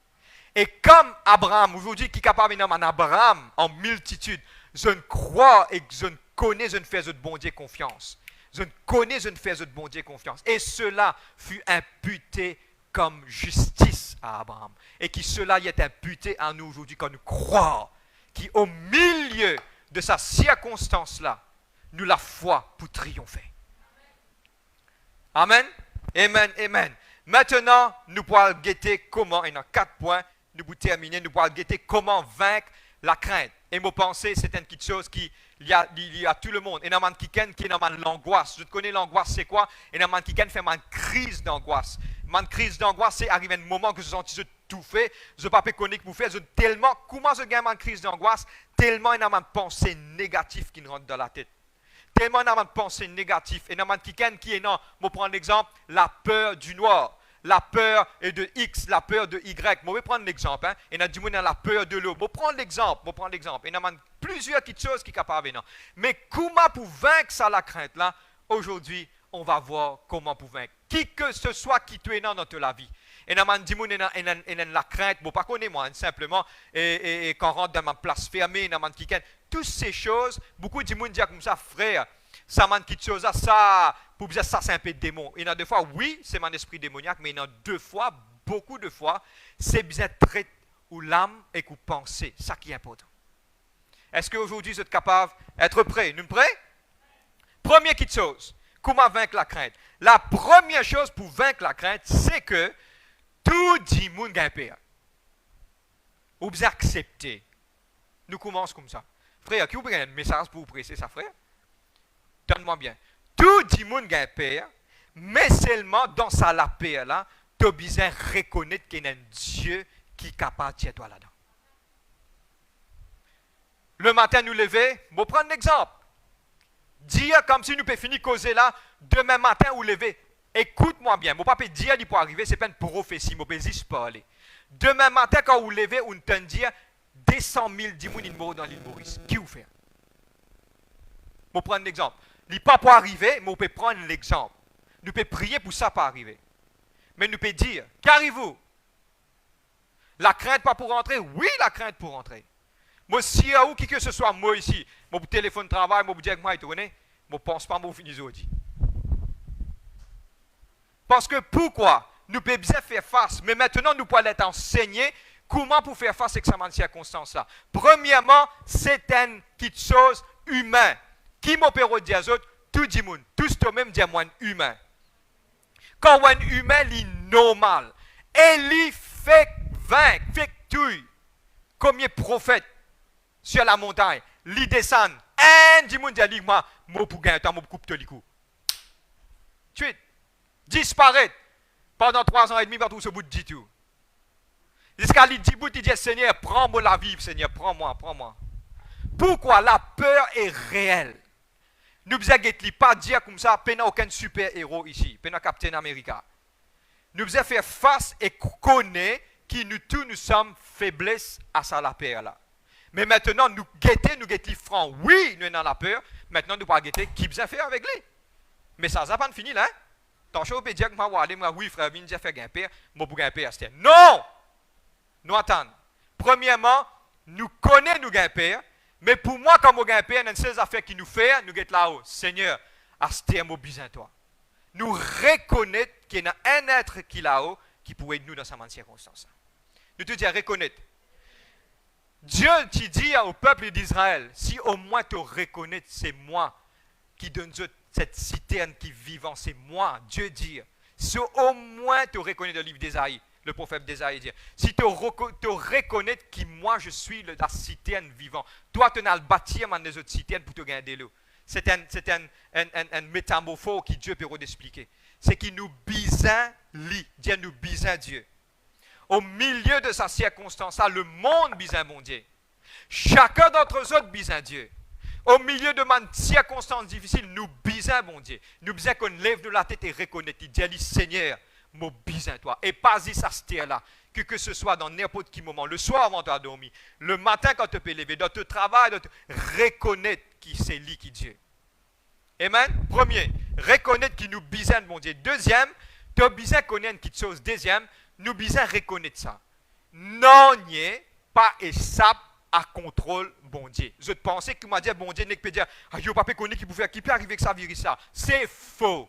Et comme Abraham, aujourd'hui, qui est capable de en Abraham en multitude, je ne crois et je ne connais, je ne fais de bon Dieu confiance. Je ne connais, je ne fais de bon Dieu confiance. Et cela fut imputé comme justice à Abraham. Et qui cela y est imputé à nous aujourd'hui quand nous croyons qu'au milieu de sa circonstance-là, nous la foi pour triompher. Amen. Amen. Amen. Maintenant, nous pourrons guetter comment, et dans 4 points, nous pourrons terminer, nous pourrons guetter comment vaincre la crainte. Et mon pensée, c'est une petite chose qui il y a tout le monde. Et dans qui est dans l'angoisse. Je connais l'angoisse, c'est quoi? Et dans qui fait une crise d'angoisse. Une crise d'angoisse, c'est arrivé un moment que je sens tout fait. Je ne sais pas connaître pour faire. Tellement, comment je gagne une crise d'angoisse? Tellement il y a une pensée négative qui rentre dans la tête. Tellement il y a une pensée négative. Et dans qui est dans, je prends l'exemple, la peur du noir. La peur de X, la peur de Y. Je vais prendre l'exemple. Hein? Et il y a la peur de l'eau. Je vais prendre l'exemple. Et il y a plusieurs petites choses qui sont capables. Mais comment pour vaincre ça, la crainte là? Aujourd'hui, on va voir comment pour vaincre. Qui que ce soit qui tu es dans notre la vie. Et il y a la crainte. Bon, pas connaître moi, hein, simplement. Et quand on rentre dans ma place fermée, il y a qui toutes ces choses, beaucoup de gens disent comme ça, frère. Ça m'a quelque chose à ça, pour dire ça c'est un peu démon. Il y en a 2 fois, oui, c'est mon esprit démoniaque, mais il y en a 2 fois, beaucoup de fois, c'est bien trait ou l'âme et ou penser. Ça qui est important. Est-ce qu'aujourd'hui vous êtes capable d'être prêts? Nous sommes prêts? Première petite chose. Comment vaincre la crainte? La première chose pour vaincre la crainte, c'est que tout le monde a un père. Vous acceptez. Nous commençons comme ça. Frère, qui vous prend un message pour vous presser ça, frère? Donne-moi bien. Tout le monde a un père, mais seulement dans sa la paix là, tu as besoin de reconnaître qu'il y a un Dieu qui est capable de toi là-dedans. Le matin, nous lever, je vais prendre un exemple. Dire comme si nous pouvons finir causer là, demain matin, vous lever. Écoute-moi bien, je ne peux pas dire qu'il peut arriver, ce n'est pas une prophétie, je peux juste parler. Demain matin, quand vous levez, on te dit 200 000 dimoines morts dans l'île Maurice. Qui vous fait? Je vais prendre un exemple. Il n'est pas pour arriver, mais on peut prendre l'exemple. Nous pouvons prier pour ça pas arriver. Mais nous pouvons dire, qu'arrive-vous? La crainte pas pour rentrer? Oui, la crainte pour rentrer. Moi, si à où qui que ce soit, moi ici, mon téléphone de travail, moi, vous dire que moi, je ne pense pas que je finis aujourd'hui. Parce que pourquoi? Nous pouvons bien faire face, mais maintenant, nous pouvons être enseignés comment pour faire face à ces circonstances-là. Premièrement, c'est une petite chose humaine. Qui m'opère dire aux autres? Tout le monde. Tous le même dire moi humain. Quand un humain, il est normal. Et il fait vaincre, fait tuer. Comme les prophètes sur la montagne, ils descendent. Un monde dit moi, je pour gagner temps, je coupe le cou. Tuer. Disparaître. Pendant 3 ans et demi, partout ce bout de tout. Jusqu'à il dit, il dit, Seigneur, prends-moi la vie, Seigneur, prends-moi, prends-moi. Pourquoi la peur est réelle? Nous ne pouvons pas dire comme ça, il n'y a aucun super-héros ici, il n'y a Captain America. Nous devons faire face et connaître que nous tous nous sommes faiblesses à ça la peur là. Mais maintenant, nous guettons francs. Oui, nous avons la peur. Maintenant, nous pouvons guetter qui besoin faire avec lui. Mais ça n'a pas fini là. Tant que je peux dire que moi, oui, frère, je vais faire un père, je vais un père. Non! Nous attendons. Premièrement, nous connaissons nous un père. Mais pour moi, comme on a un père, il y a une seule affaire qui nous fait, nous sommes là-haut. Seigneur, à ce terme, besoin de toi. Nous reconnaître qu'il y a un être qui est là-haut qui pourrait aider nous dans cette circonstance. Nous te disons reconnaître. Dieu te dit au peuple d'Israël, si au moins tu reconnais, c'est moi qui donne cette citerne qui est vivante, c'est moi, Dieu dit. Si au moins tu reconnais le livre d'Ésaïe, le prophète d'Ésaïe dit, si tu reconnais que moi je suis la citerne vivante, toi tu n'as le bâtir des autres citernes pour te gagner de l'eau. C'est un métamorphose que Dieu peut expliquer. C'est qu'il nous besoin lui, Dieu nous besoin Dieu. Au milieu de sa circonstance, le monde besoin mon Dieu. Chacun d'entre eux autres besoin Dieu. Au milieu de ma circonstance difficile, nous besoin mon Dieu. Nous besoin qu'on lève de la tête et reconnaître, Dieu dit Seigneur, mon besoin toi. Et pas y ça se tire là. Que ce soit dans n'importe quel moment, le soir avant de dormir, le matin quand tu peux lever, dans ton travail, reconnaître qui c'est lui qui Dieu. Amen. Premier, reconnaître qu'il nous besoin de mon Dieu. Deuxième, tu as besoin de connaître une petite chose. Deuxième, nous besoin de reconnaître ça. Non, n'est pas échappe à contrôle bon Dieu. Je pensais que m'a dit bon Dieu n'est pas dire ah yo pas connaître qui peut arriver que ça vire ça. C'est faux.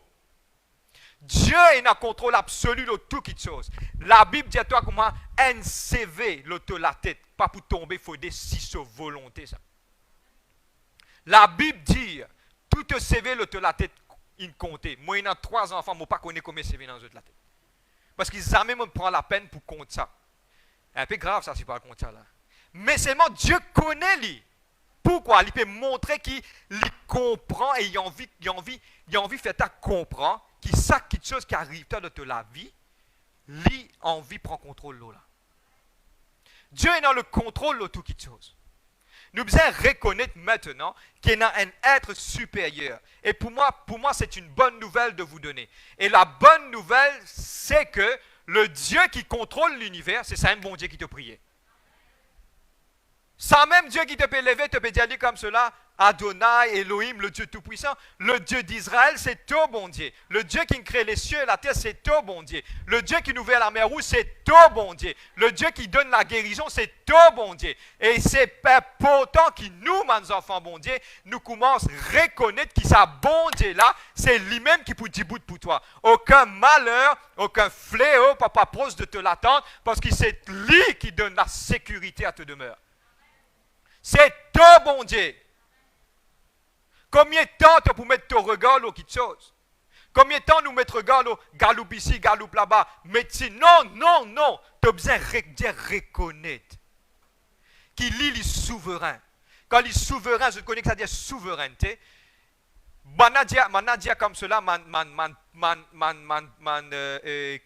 Dieu est en contrôle absolu de toute chose. La Bible dit à toi comment un CV l'auto la tête, pas pour tomber, il faut des six volonté ça. La Bible dit tout CV l'auto la tête il compter. Moi il y a 3 enfants, moi pas connais combien CV dans la tête. Parce qu'ils jamais me prend la peine pour compter ça. C'est un peu grave ça si pas compter ça là. Mais seulement Dieu connaît lui. Pourquoi? Il peut montrer qu'il comprend et il a envie de faire ta comprendre qui sait quelque chose qui arrive dans la vie, lui envie prend contrôle de là. Dieu est dans le contrôle de toute chose. Nous devons reconnaître maintenant qu'il y a un être supérieur. Et pour moi, c'est une bonne nouvelle de vous donner. Et la bonne nouvelle, c'est que le Dieu qui contrôle l'univers, c'est ça un bon Dieu qui te priait. C'est même Dieu qui te peut lever, te peut dire comme cela, Adonai, Elohim, le Dieu Tout-Puissant. Le Dieu d'Israël, c'est ton bon Dieu. Le Dieu qui crée les cieux et la terre, c'est ton bon Dieu. Le Dieu qui nous ouvre la mer rouge, c'est ton bon Dieu. Le Dieu qui donne la guérison, c'est ton bon Dieu. Et c'est pourtant que nous, mes enfants bon Dieu, nous commençons à reconnaître que ce bon Dieu là, c'est lui-même qui peut dire bout pour toi. Aucun malheur, aucun fléau, papa proche de te l'attendre, parce que c'est lui qui donne la sécurité à ta demeure. C'est ton bon Dieu. Combien de temps tu peux mettre ton regard sur quelque chose? Combien de temps nous mettre galoupe ici, galoupe là-bas, médecine? Non. Tu as besoin de reconnaître qu'il est souverain. Quand il est souverain, je connais que ça dit souveraineté. Maintenant, dire comme cela,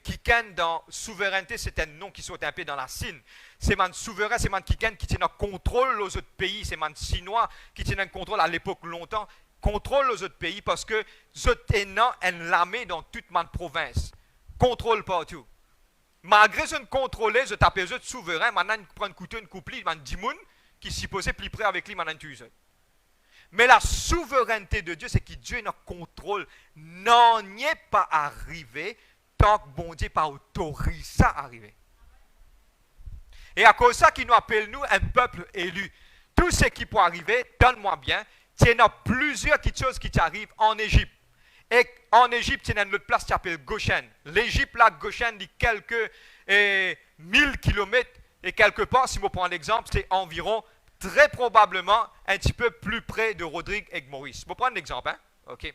kiken dans souveraineté, c'est un nom qui saute un peu dans la signe. C'est man souverain, c'est man kiken qui tient un contrôle aux autres pays, c'est man chinois qui tient un contrôle à l'époque longtemps, contrôle aux autres pays parce que zotenant un l'armée dans toute ma province, contrôle partout. Malgré ce contrôler, je tape les autres souverains, maintenant ils prennent couteau, une couple, man dimoun qui s'y posait plus près avec lui, maintenant tu uses. Mais la souveraineté de Dieu, c'est que Dieu n'a contrôle, n'en est pas arrivé tant que bon Dieu pas autorisé ça arriver. Et à cause de ça, qu'il nous appelle nous un peuple élu. Tout ce qui peut arriver, donne-moi bien, il y a plusieurs petites choses qui t'arrivent en Égypte. Et en Égypte, il y a une autre place qui s'appelle Goshen. L'Égypte, là, Goshen, dit quelques 1000 kilomètres. Et quelque part, si je prends l'exemple, c'est environ, très probablement, un petit peu plus près de Rodrigue et Maurice. Je vais prendre l'exemple, hein? OK.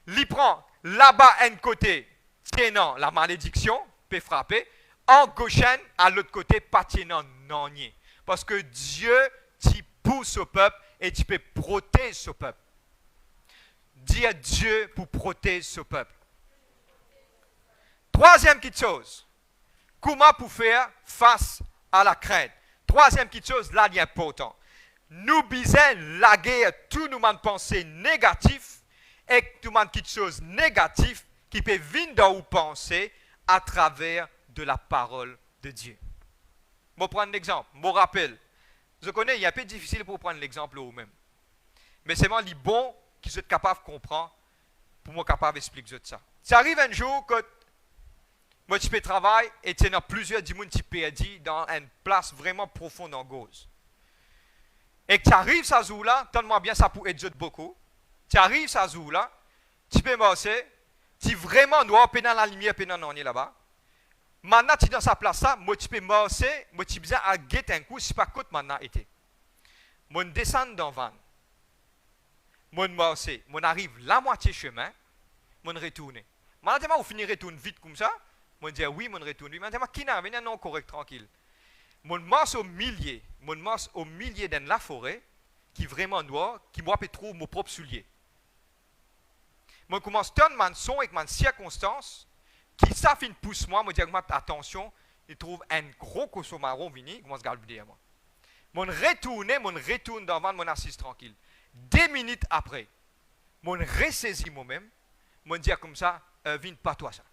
Il prend là-bas un côté, tiennant la malédiction, peut frapper. En Goshen, à l'autre côté, pas tiennant non-nier. Parce que Dieu, tu pousse au peuple et tu peux protéger ce peuple. Dis à Dieu pour protéger ce peuple. Troisième petite chose, comment pour faire face à la crainte. Troisième petite chose, là, il est important. Nous bisons laguer tout nous de pensées négatives et tout le petites choses négatives qui peuvent venir dans vos pensées à travers de la parole de Dieu. Je vais prendre un exemple. Je me rappelle. Je connais, il est un peu difficile pour prendre l'exemple vous-même. Mais c'est moi les bons qui sont capables de comprendre pour moi capable d'expliquer ça. Ça arrive un jour que moi je fais travail et tu as plusieurs dimanches qui perdus dans une place vraiment profonde en gauze. Et que tu arrives à ce jour-là, donne-moi bien ça pour aider beaucoup. Tu arrives à ce jour-là, tu peux marcher, tu es vraiment noir, pendant la lumière, pendant l'année là-bas. Maintenant, tu es dans sa place là, moi tu peux marcher, moi tu besoin à guetter un coup, si pas côté maintenant été. Moi descends dans van. Moi marcher, moi arrive la moitié chemin, moi retourne. Maintenant, vous finissez retourne vite comme ça. Moi dis oui, moi retourne vite. Maintenant, qui n'a rien non correct tranquille. Moi marche au milieu de la forêt qui est vraiment noir, qui moi peut trouver mon propre soulier. Moi commence à donner mon son avec mes circonstances. Qui ça fin pousse moi dis attention, il trouve un gros cochon marron vini, commence à garder à moi. Mon retourne devant mon assise tranquille. 2 minutes après, mon ressaisis moi-même, mon dire comme ça, viens pas toi ça.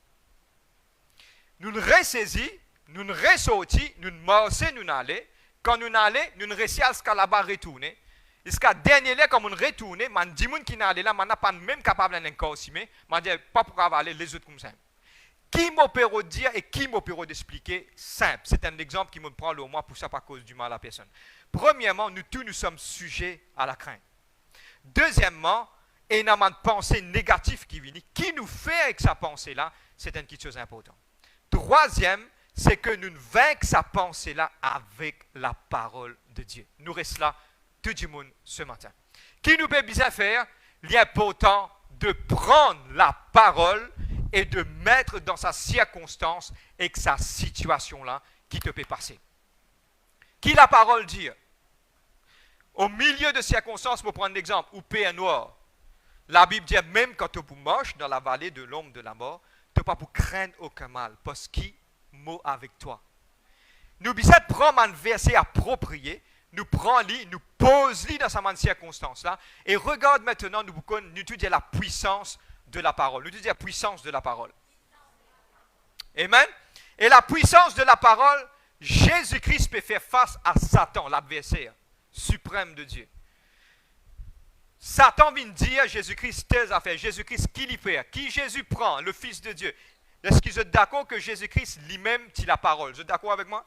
Nous ressaisis, nous ressortis, nous marchons, nous allons. Quand nous allons, nous restons à ce qu'à là-bas retourner. Jusqu'à dernier là, quand nous retournons, man dit moun qui n'allait là, man n'a pas même capable d'un corps mais man dit pas pour aller les autres comme ça. Qui m'opère de dire et qui m'opère d'expliquer? Simple. C'est un exemple qui me prend le moi pour ça, pas cause du mal à la personne. Premièrement, nous tous nous sommes sujets à la crainte. Deuxièmement, énormément de pensées négatives qui viennent. Qui nous fait avec sa pensée-là? C'est une petite chose importante. Troisième, c'est que nous vaincons sa pensée-là avec la parole de Dieu. Nous restons là, tout le monde, ce matin. Qui nous peut bien faire? Il est important de prendre la parole et de mettre dans sa circonstance et que sa situation-là qui te peut passer. Qui la parole dit? Au milieu de circonstances, pour prendre l'exemple, ou paix noir, la Bible dit même quand tu marches dans la vallée de l'ombre de la mort, tu n'as pas pour craindre aucun mal, parce qu'il mot avec toi. Nous bisons prendre un verset approprié, nous prenons-le, nous posons-le dans sa circonstance-là, et regarde maintenant, nous étudions la puissance de la parole. Nous disons la puissance de la parole. Amen. Et la puissance de la parole, Jésus-Christ peut faire face à Satan, l'adversaire suprême de Dieu. Satan vient dire Jésus-Christ tes affaires. Jésus-Christ qui l'y fait? Qui Jésus prend? Le Fils de Dieu. Est-ce que vous êtes d'accord que Jésus-Christ lui-même dit la parole? Vous êtes d'accord avec moi?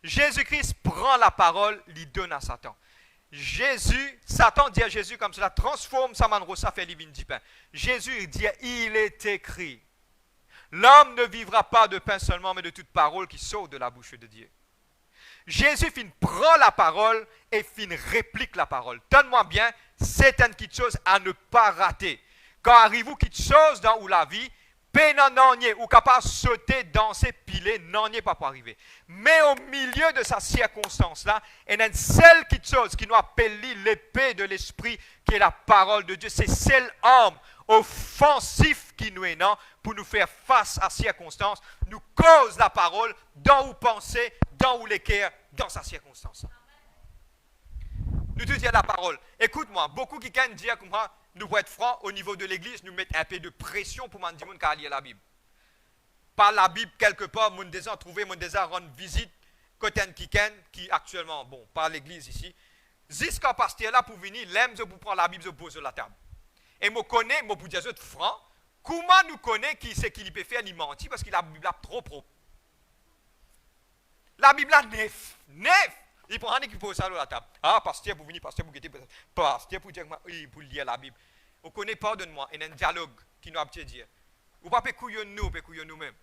Jésus-Christ prend la parole, l'y donne à Satan. Satan dit à Jésus comme cela, transforme sa main rosa, fait livin du pain. Jésus dit, il est écrit, l'homme ne vivra pas de pain seulement, mais de toute parole qui sort de la bouche de Dieu. Jésus prend la parole et réplique la parole. Donne-moi bien, c'est une petite chose à ne pas rater. Quand arrive-vous quelque chose dans où la vie, non n'y est, ou capable de sauter, danser, piler, non n'y est pas pour arriver. Mais au milieu de sa circonstance-là, il y a une seule petite chose qui nous appelle l'épée de l'esprit, qui est la parole de Dieu. C'est celle arme offensif qui nous est non pour nous faire face à circonstance, nous cause la parole dans où penser, dans où l'équerre, dans sa circonstance. Nous te disons la parole. Écoute-moi, beaucoup qui viennent dire comme moi, nous pour être francs, au niveau de l'église, nous mettent un peu de pression pour m'en dire qu'à lire la Bible. Par la Bible, quelque part, mon désir trouver, mon désir rendre visite, côté qui actuellement, bon, par l'église ici, jusqu'à pasteur là pour venir, l'aime pour prendre la Bible, je pose sur la table. Et je connais, je peux dire franc, comment nous connaît qui c'est qu'il peut faire, il mentit, parce que la Bible est trop propre. La Bible est neuf. Il prend un qui pose ça sur la table. Ah, pasteur pour venir, pasteur pour guetter, pasteur pour dire pour lire la Bible. On connaît, pardonne-moi, il y a un dialogue qui nous a à dire. Ou pas couillon nous-mêmes.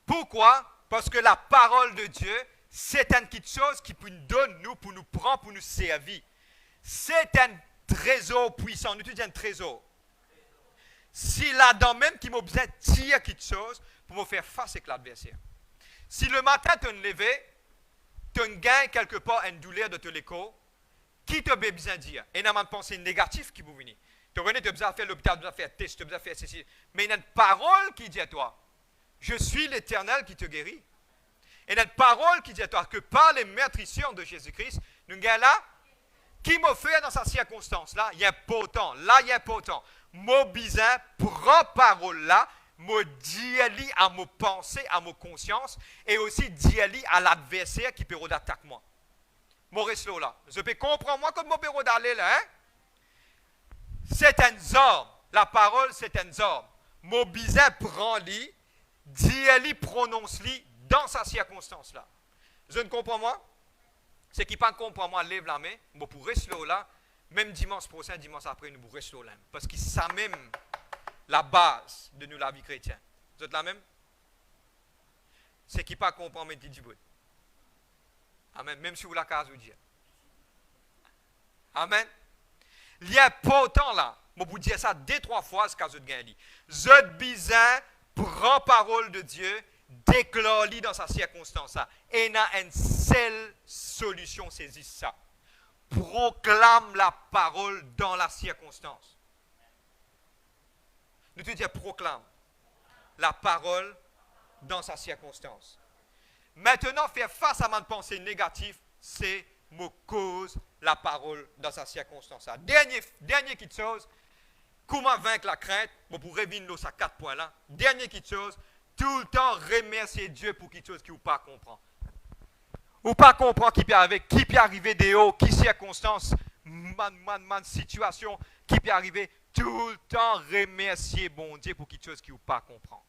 Pourquoi? Parce que la parole de Dieu, c'est une petite chose qui nous donne, nous, pour nous prendre, pour nous servir. C'est un trésor puissant. Nous te disons un trésor. Si là-dedans même qui m'a besoin de tirer quelque chose pour me faire face avec l'adversaire. Si le matin tu te levé, tu gagnes quelque part une douleur de te l'écho, qui te besoin de dire? Et non pas de pensée négative qui vous venir. Tu connais, tu as besoin de faire l'hôpital, tu as besoin de faire test, tu as besoin de faire ceci. Mais il y a une parole qui dit à toi, je suis l'Éternel qui te guérit. Et il y a une parole qui dit à toi que par les meurtrissures de Jésus-Christ, nous gagnons là, qui m'a fait dans sa circonstance là, il y a important, là il y a important. Mon besoin prend parole là, me dit à mes pensées, à mes consciences, et aussi dit à l'adversaire qui peut attaquer moi. Mon reste là. Je peux comprendre moi comme mon peut d'aller là, hein? C'est un arme. La parole, c'est un arme. Mon besoin prend lui, dit prononce lui dans sa circonstance là. Je ne comprends moi? C'est qui pas comprend moi, lève la main, moi pour rester là, même dimanche prochain, dimanche après, nous pour rester là. Parce que ça même la base de nous, la vie chrétienne. Vous êtes la même? C'est qui pas comprend, mais dit du bruit. Amen. Même si vous la case, vous dire. Amen. Il y a important là. Je vous dire ça 2-3 fois, ce que je gagne. Je bizarre, prend parole de Dieu, déclare-lui dans sa circonstance. Et il y a une seule solution, saisis ça. Proclame la parole dans la circonstance. Nous te disons proclame la parole dans sa circonstance. Maintenant, faire face à ma pensée négative, c'est me cause la parole dans sa circonstance. Dernière petite chose, comment vaincre la crainte, vous pourrez venir sur 4 points là. Dernière petite chose, tout le temps remercier Dieu pour quelque chose qui vous pas comprend. Ou pas comprendre qui peut arriver des hauts, qui circonstances, situation, qui peut arriver. Tout le temps remercier bon Dieu pour quelque chose qui vous pas comprend.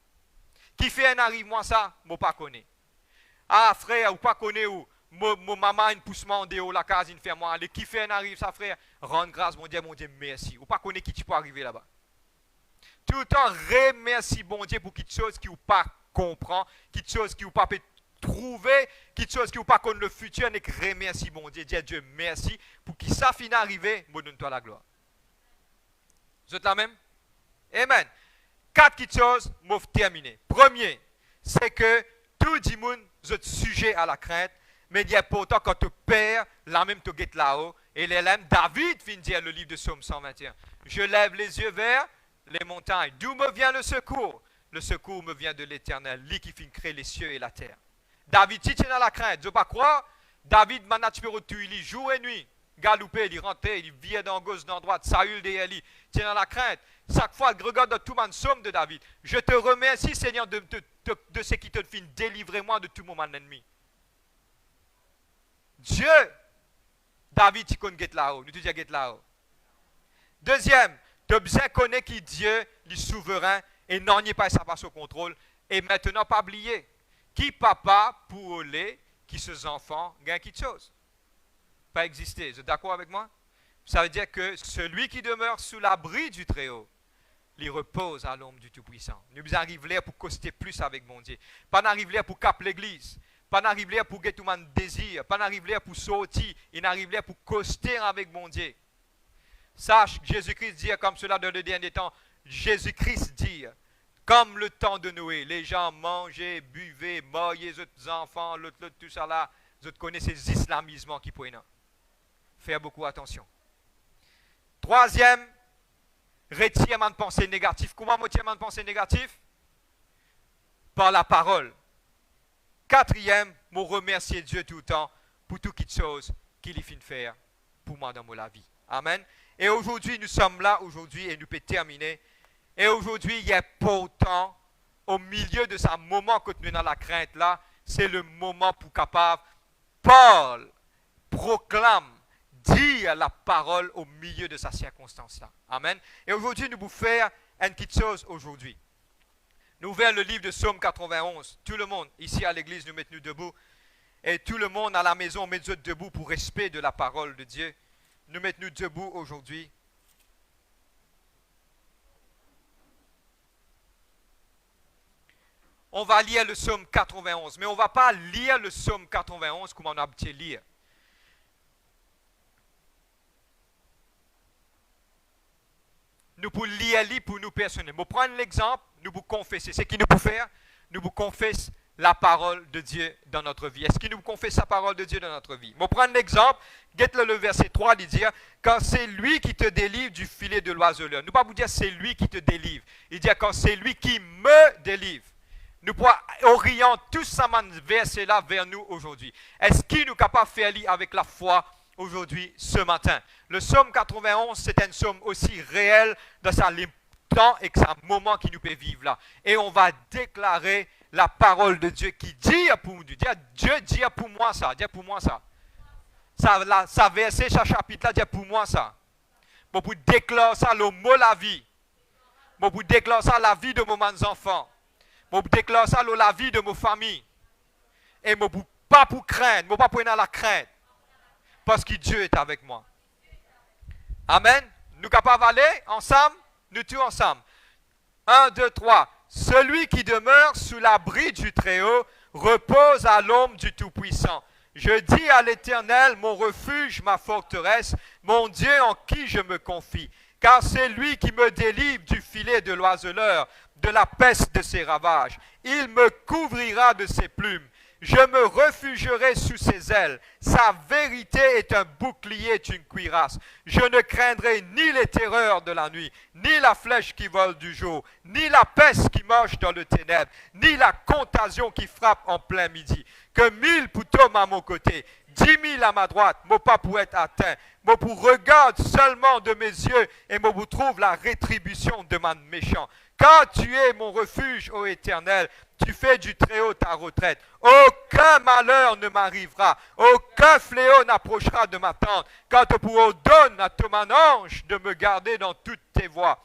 Qui fait un arrive moi ça, moi pas connais. Ah frère, ou pas connais où, mon maman une pousse moi en dehors la case, une fait moi aller. Qui fait un arrive ça frère, rendre grâce mon Dieu, merci. Ou pas connais qui tu peux arriver là-bas. Tout le temps remercier bon Dieu pour quelque chose qui vous pas comprend, quelque chose qui vous pas peut trouver, quelque chose qui vous pas connaît le futur, et remercier bon Dieu, Dieu merci pour qu'il ça finisse arriver, moi donne-toi la gloire. Vous êtes la même? Amen. 4 petites choses, je vais terminer. Premier, c'est que tout le monde est sujet à la crainte, mais il y a pourtant quand tu perds, la même tu guettes là-haut. Et l'élève David vient dire le livre de Psaume 121. Je lève les yeux vers les montagnes. D'où me vient le secours? Le secours me vient de l'Éternel, lui qui finit créer les cieux et la terre. David, si tu es dans la crainte, je ne veux pas croire, David, il jour et nuit. Galoupé, il rentrait, il vient dans gauche, dans droite, Saül derrière lui. Tu es dans la crainte. Chaque fois, regarde tout le somme de David. Je te remercie, Seigneur, de ce qui te fait délivrer moi de tout mon ennemi. Dieu, David, tu connais là-haut. Nous te disons là-haut. Deuxième, tu as besoin de connaître qui Dieu, le souverain, et non, il n'y a pas ça passe au contrôle. Et maintenant, pas oublier, qui papa pour aller, qui ses enfants gagnent quelque chose. Pas exister. Vous êtes d'accord avec moi? Ça veut dire que celui qui demeure sous l'abri du Très-Haut, il repose à l'ombre du Tout-Puissant. Nous arrivons là pour coster plus avec mon Dieu. Pas n'arriver là pour cap l'église. Pas n'arriver là pour get tout mon désir. Pas n'arriver là pour sortir. Il n'arrive là pour coster avec mon Dieu. Sache que Jésus-Christ dit comme cela dans le dernier temps. Jésus-Christ dit, comme le temps de Noé, les gens mangeaient, buvaient, mariaient, les enfants, tout ça là. Vous connaissez ces islamismes qui prennent. Faire beaucoup attention. Troisième, retirement de pensée négative. Comment retirement de pensée négative? Par la parole. Quatrième, me remercier Dieu tout le temps pour toute chose qu'il est fin de faire pour moi dans ma vie. Amen. Et aujourd'hui, nous sommes là aujourd'hui et nous pouvons terminer. Et aujourd'hui, il y a pourtant, au milieu de ce moment que nous sommes dans la crainte là, c'est le moment pour capable, Paul proclame, dire la parole au milieu de sa circonstance là. Amen. Et aujourd'hui, nous allons faire une petite chose aujourd'hui. Nous ouvrons le livre de Psaume 91. Tout le monde, ici à l'église, nous mettons debout. Et tout le monde à la maison, mettons debout pour respect de la parole de Dieu. Nous mettons debout aujourd'hui. On va lire le Psaume 91, mais on ne va pas lire le Psaume 91 comme on a habitué lire. Nous pouvons lire pour nous personnels. Nous prenons l'exemple, nous vous confesser. Ce qui nous peut faire, nous vous confesse la parole de Dieu dans notre vie. Est-ce qu'il nous confesse la parole de Dieu dans notre vie? Nous prenons l'exemple, guette-le le verset 3, il dit, quand c'est lui qui te délivre du filet de l'oiseleur. Nous ne pas vous dire c'est lui qui te délivre. Il dit quand c'est lui qui me délivre. Nous pouvons orienter tout ce verset-là vers nous aujourd'hui. Est-ce qu'il nous est capable de faire lire avec la foi aujourd'hui, ce matin? Le psaume 91, c'est un psaume aussi réel dans sa temps et que c'est un moment qui nous peut vivre là. Et on va déclarer la parole de Dieu qui dit pour nous. Dieu dit pour moi ça. Dis pour moi ça. Ça verset, ce chapitre là, dit pour moi ça. Bon, pour déclarer ça, le mot la vie. Bon, pour déclarer ça, la vie de mes enfants. Je déclare ça dans la vie de ma famille. Et je ne pas pour craindre, je ne pas pour la crainte. Parce que Dieu est avec moi. Amen. Nous sommes capables d'aller ensemble, nous tous ensemble. 1, 2, 3. Celui qui demeure sous l'abri du Très-Haut repose à l'ombre du Tout-Puissant. Je dis à l'Éternel, mon refuge, ma forteresse, mon Dieu en qui je me confie. Car c'est lui qui me délivre du filet de l'oiseleur, de la peste de ses ravages. Il me couvrira de ses plumes. Je me réfugierai sous ses ailes. Sa vérité est un bouclier et une cuirasse. Je ne craindrai ni les terreurs de la nuit, ni la flèche qui vole du jour, ni la peste qui marche dans le ténèbre, ni la contagion qui frappe en plein midi. Que 1000 tombent à mon côté, 10 000 à ma droite, moi pas pour être atteint. Moi pour regarde seulement de mes yeux et moi vous trouve la rétribution de mon méchant. Car tu es mon refuge, ô Éternel, tu fais du Très-Haut ta retraite. Aucun malheur ne m'arrivera, aucun fléau n'approchera de ma tente, car tu ordonnes à ton ange de me garder dans toutes tes voies.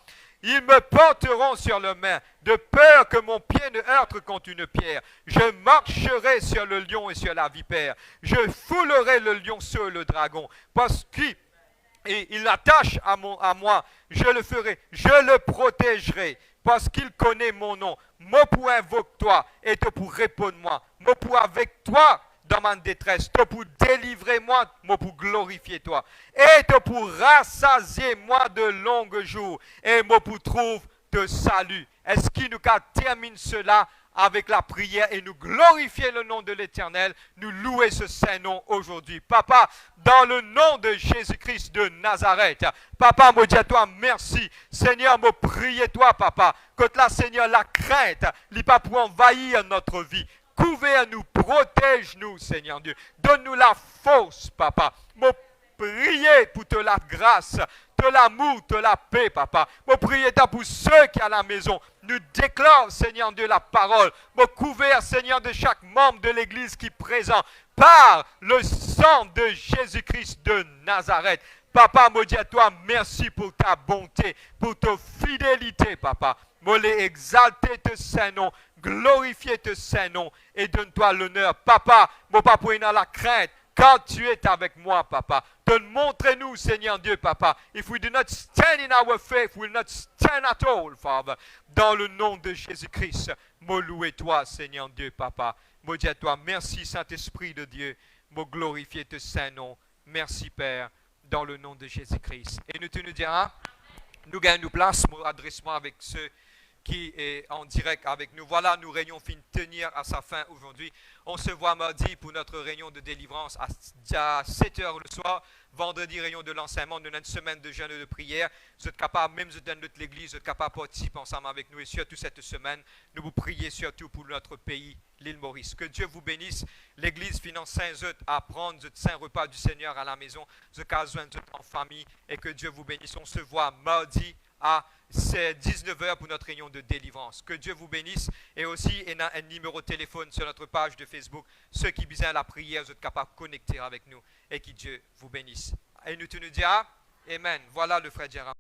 Ils me porteront sur le main, de peur que mon pied ne heurte contre une pierre. Je marcherai sur le lion et sur la vipère. Je foulerai le lionceau et le dragon, parce qu'il attache à moi. Je le ferai, je le protégerai, parce qu'il connaît mon nom. Moi pour invoquer toi et toi pour répondre moi. Moi pour avec toi dans ma détresse. Toi pour délivrer moi, moi pour glorifier toi. Et toi pour rassasier moi de longs jours. Et moi pour trouver de salut. Est-ce qu'il nous termine cela avec la prière et nous glorifier le nom de l'Éternel, nous louer ce saint nom aujourd'hui. Papa, dans le nom de Jésus-Christ de Nazareth, Papa, me dis à toi merci. Seigneur, me prier toi, Papa, que là, Seigneur, la crainte, n'est pas pour envahir notre vie. Couvre-nous, protège-nous, Seigneur Dieu. Donne-nous la force, Papa. Me prier pour te la grâce, te l'amour, te la paix, Papa. Me prier pour ceux qui sont à la maison. Nous déclare, Seigneur Dieu, la parole. Me couvert, Seigneur, de chaque membre de l'Église qui est présent par le sang de Jésus-Christ de Nazareth. Papa, me dis à toi, merci pour ta bonté, pour ta fidélité, Papa. Me les exalter te Saint-Nom, glorifier te Saint-Nom et donne-toi l'honneur. Papa, me pas pour la crainte. Quand tu es avec moi, Papa, montre-nous, Seigneur Dieu, Papa. If we do not stand in our faith, we will not stand at all, Father. Dans le nom de Jésus-Christ, me louer toi, Seigneur Dieu, Papa. Me dis à toi, merci, Saint-Esprit de Dieu. Me glorifier te Saint-Nom. Merci, Père. dans le nom de Jésus-Christ. Et nous te nous dira, nous gagnons nous place, mon adressement avec ceux qui est en direct avec nous. Voilà, nous réunions fin tenir à sa fin aujourd'hui. On se voit mardi pour notre réunion de délivrance à 7 h le soir. Vendredi, réunion de l'enseignement. Nous avons une semaine de jeûne et de prière. Vous êtes capable, même dans notre église, vous êtes capable de participer ensemble avec nous. Et surtout cette semaine, nous vous prions surtout pour notre pays, l'île Maurice. Que Dieu vous bénisse. L'église finance saint à prendre le saint repas du Seigneur à la maison. The besoin en famille. Et que Dieu vous bénisse. On se voit mardi à 19 h pour notre réunion de délivrance. Que Dieu vous bénisse. Et aussi, il y a un numéro de téléphone sur notre page de Facebook. Ceux qui besoin la prière, vous êtes capables de connecter avec nous. Et que Dieu vous bénisse. Et nous te nous disons, Amen. Voilà le frère Gérard.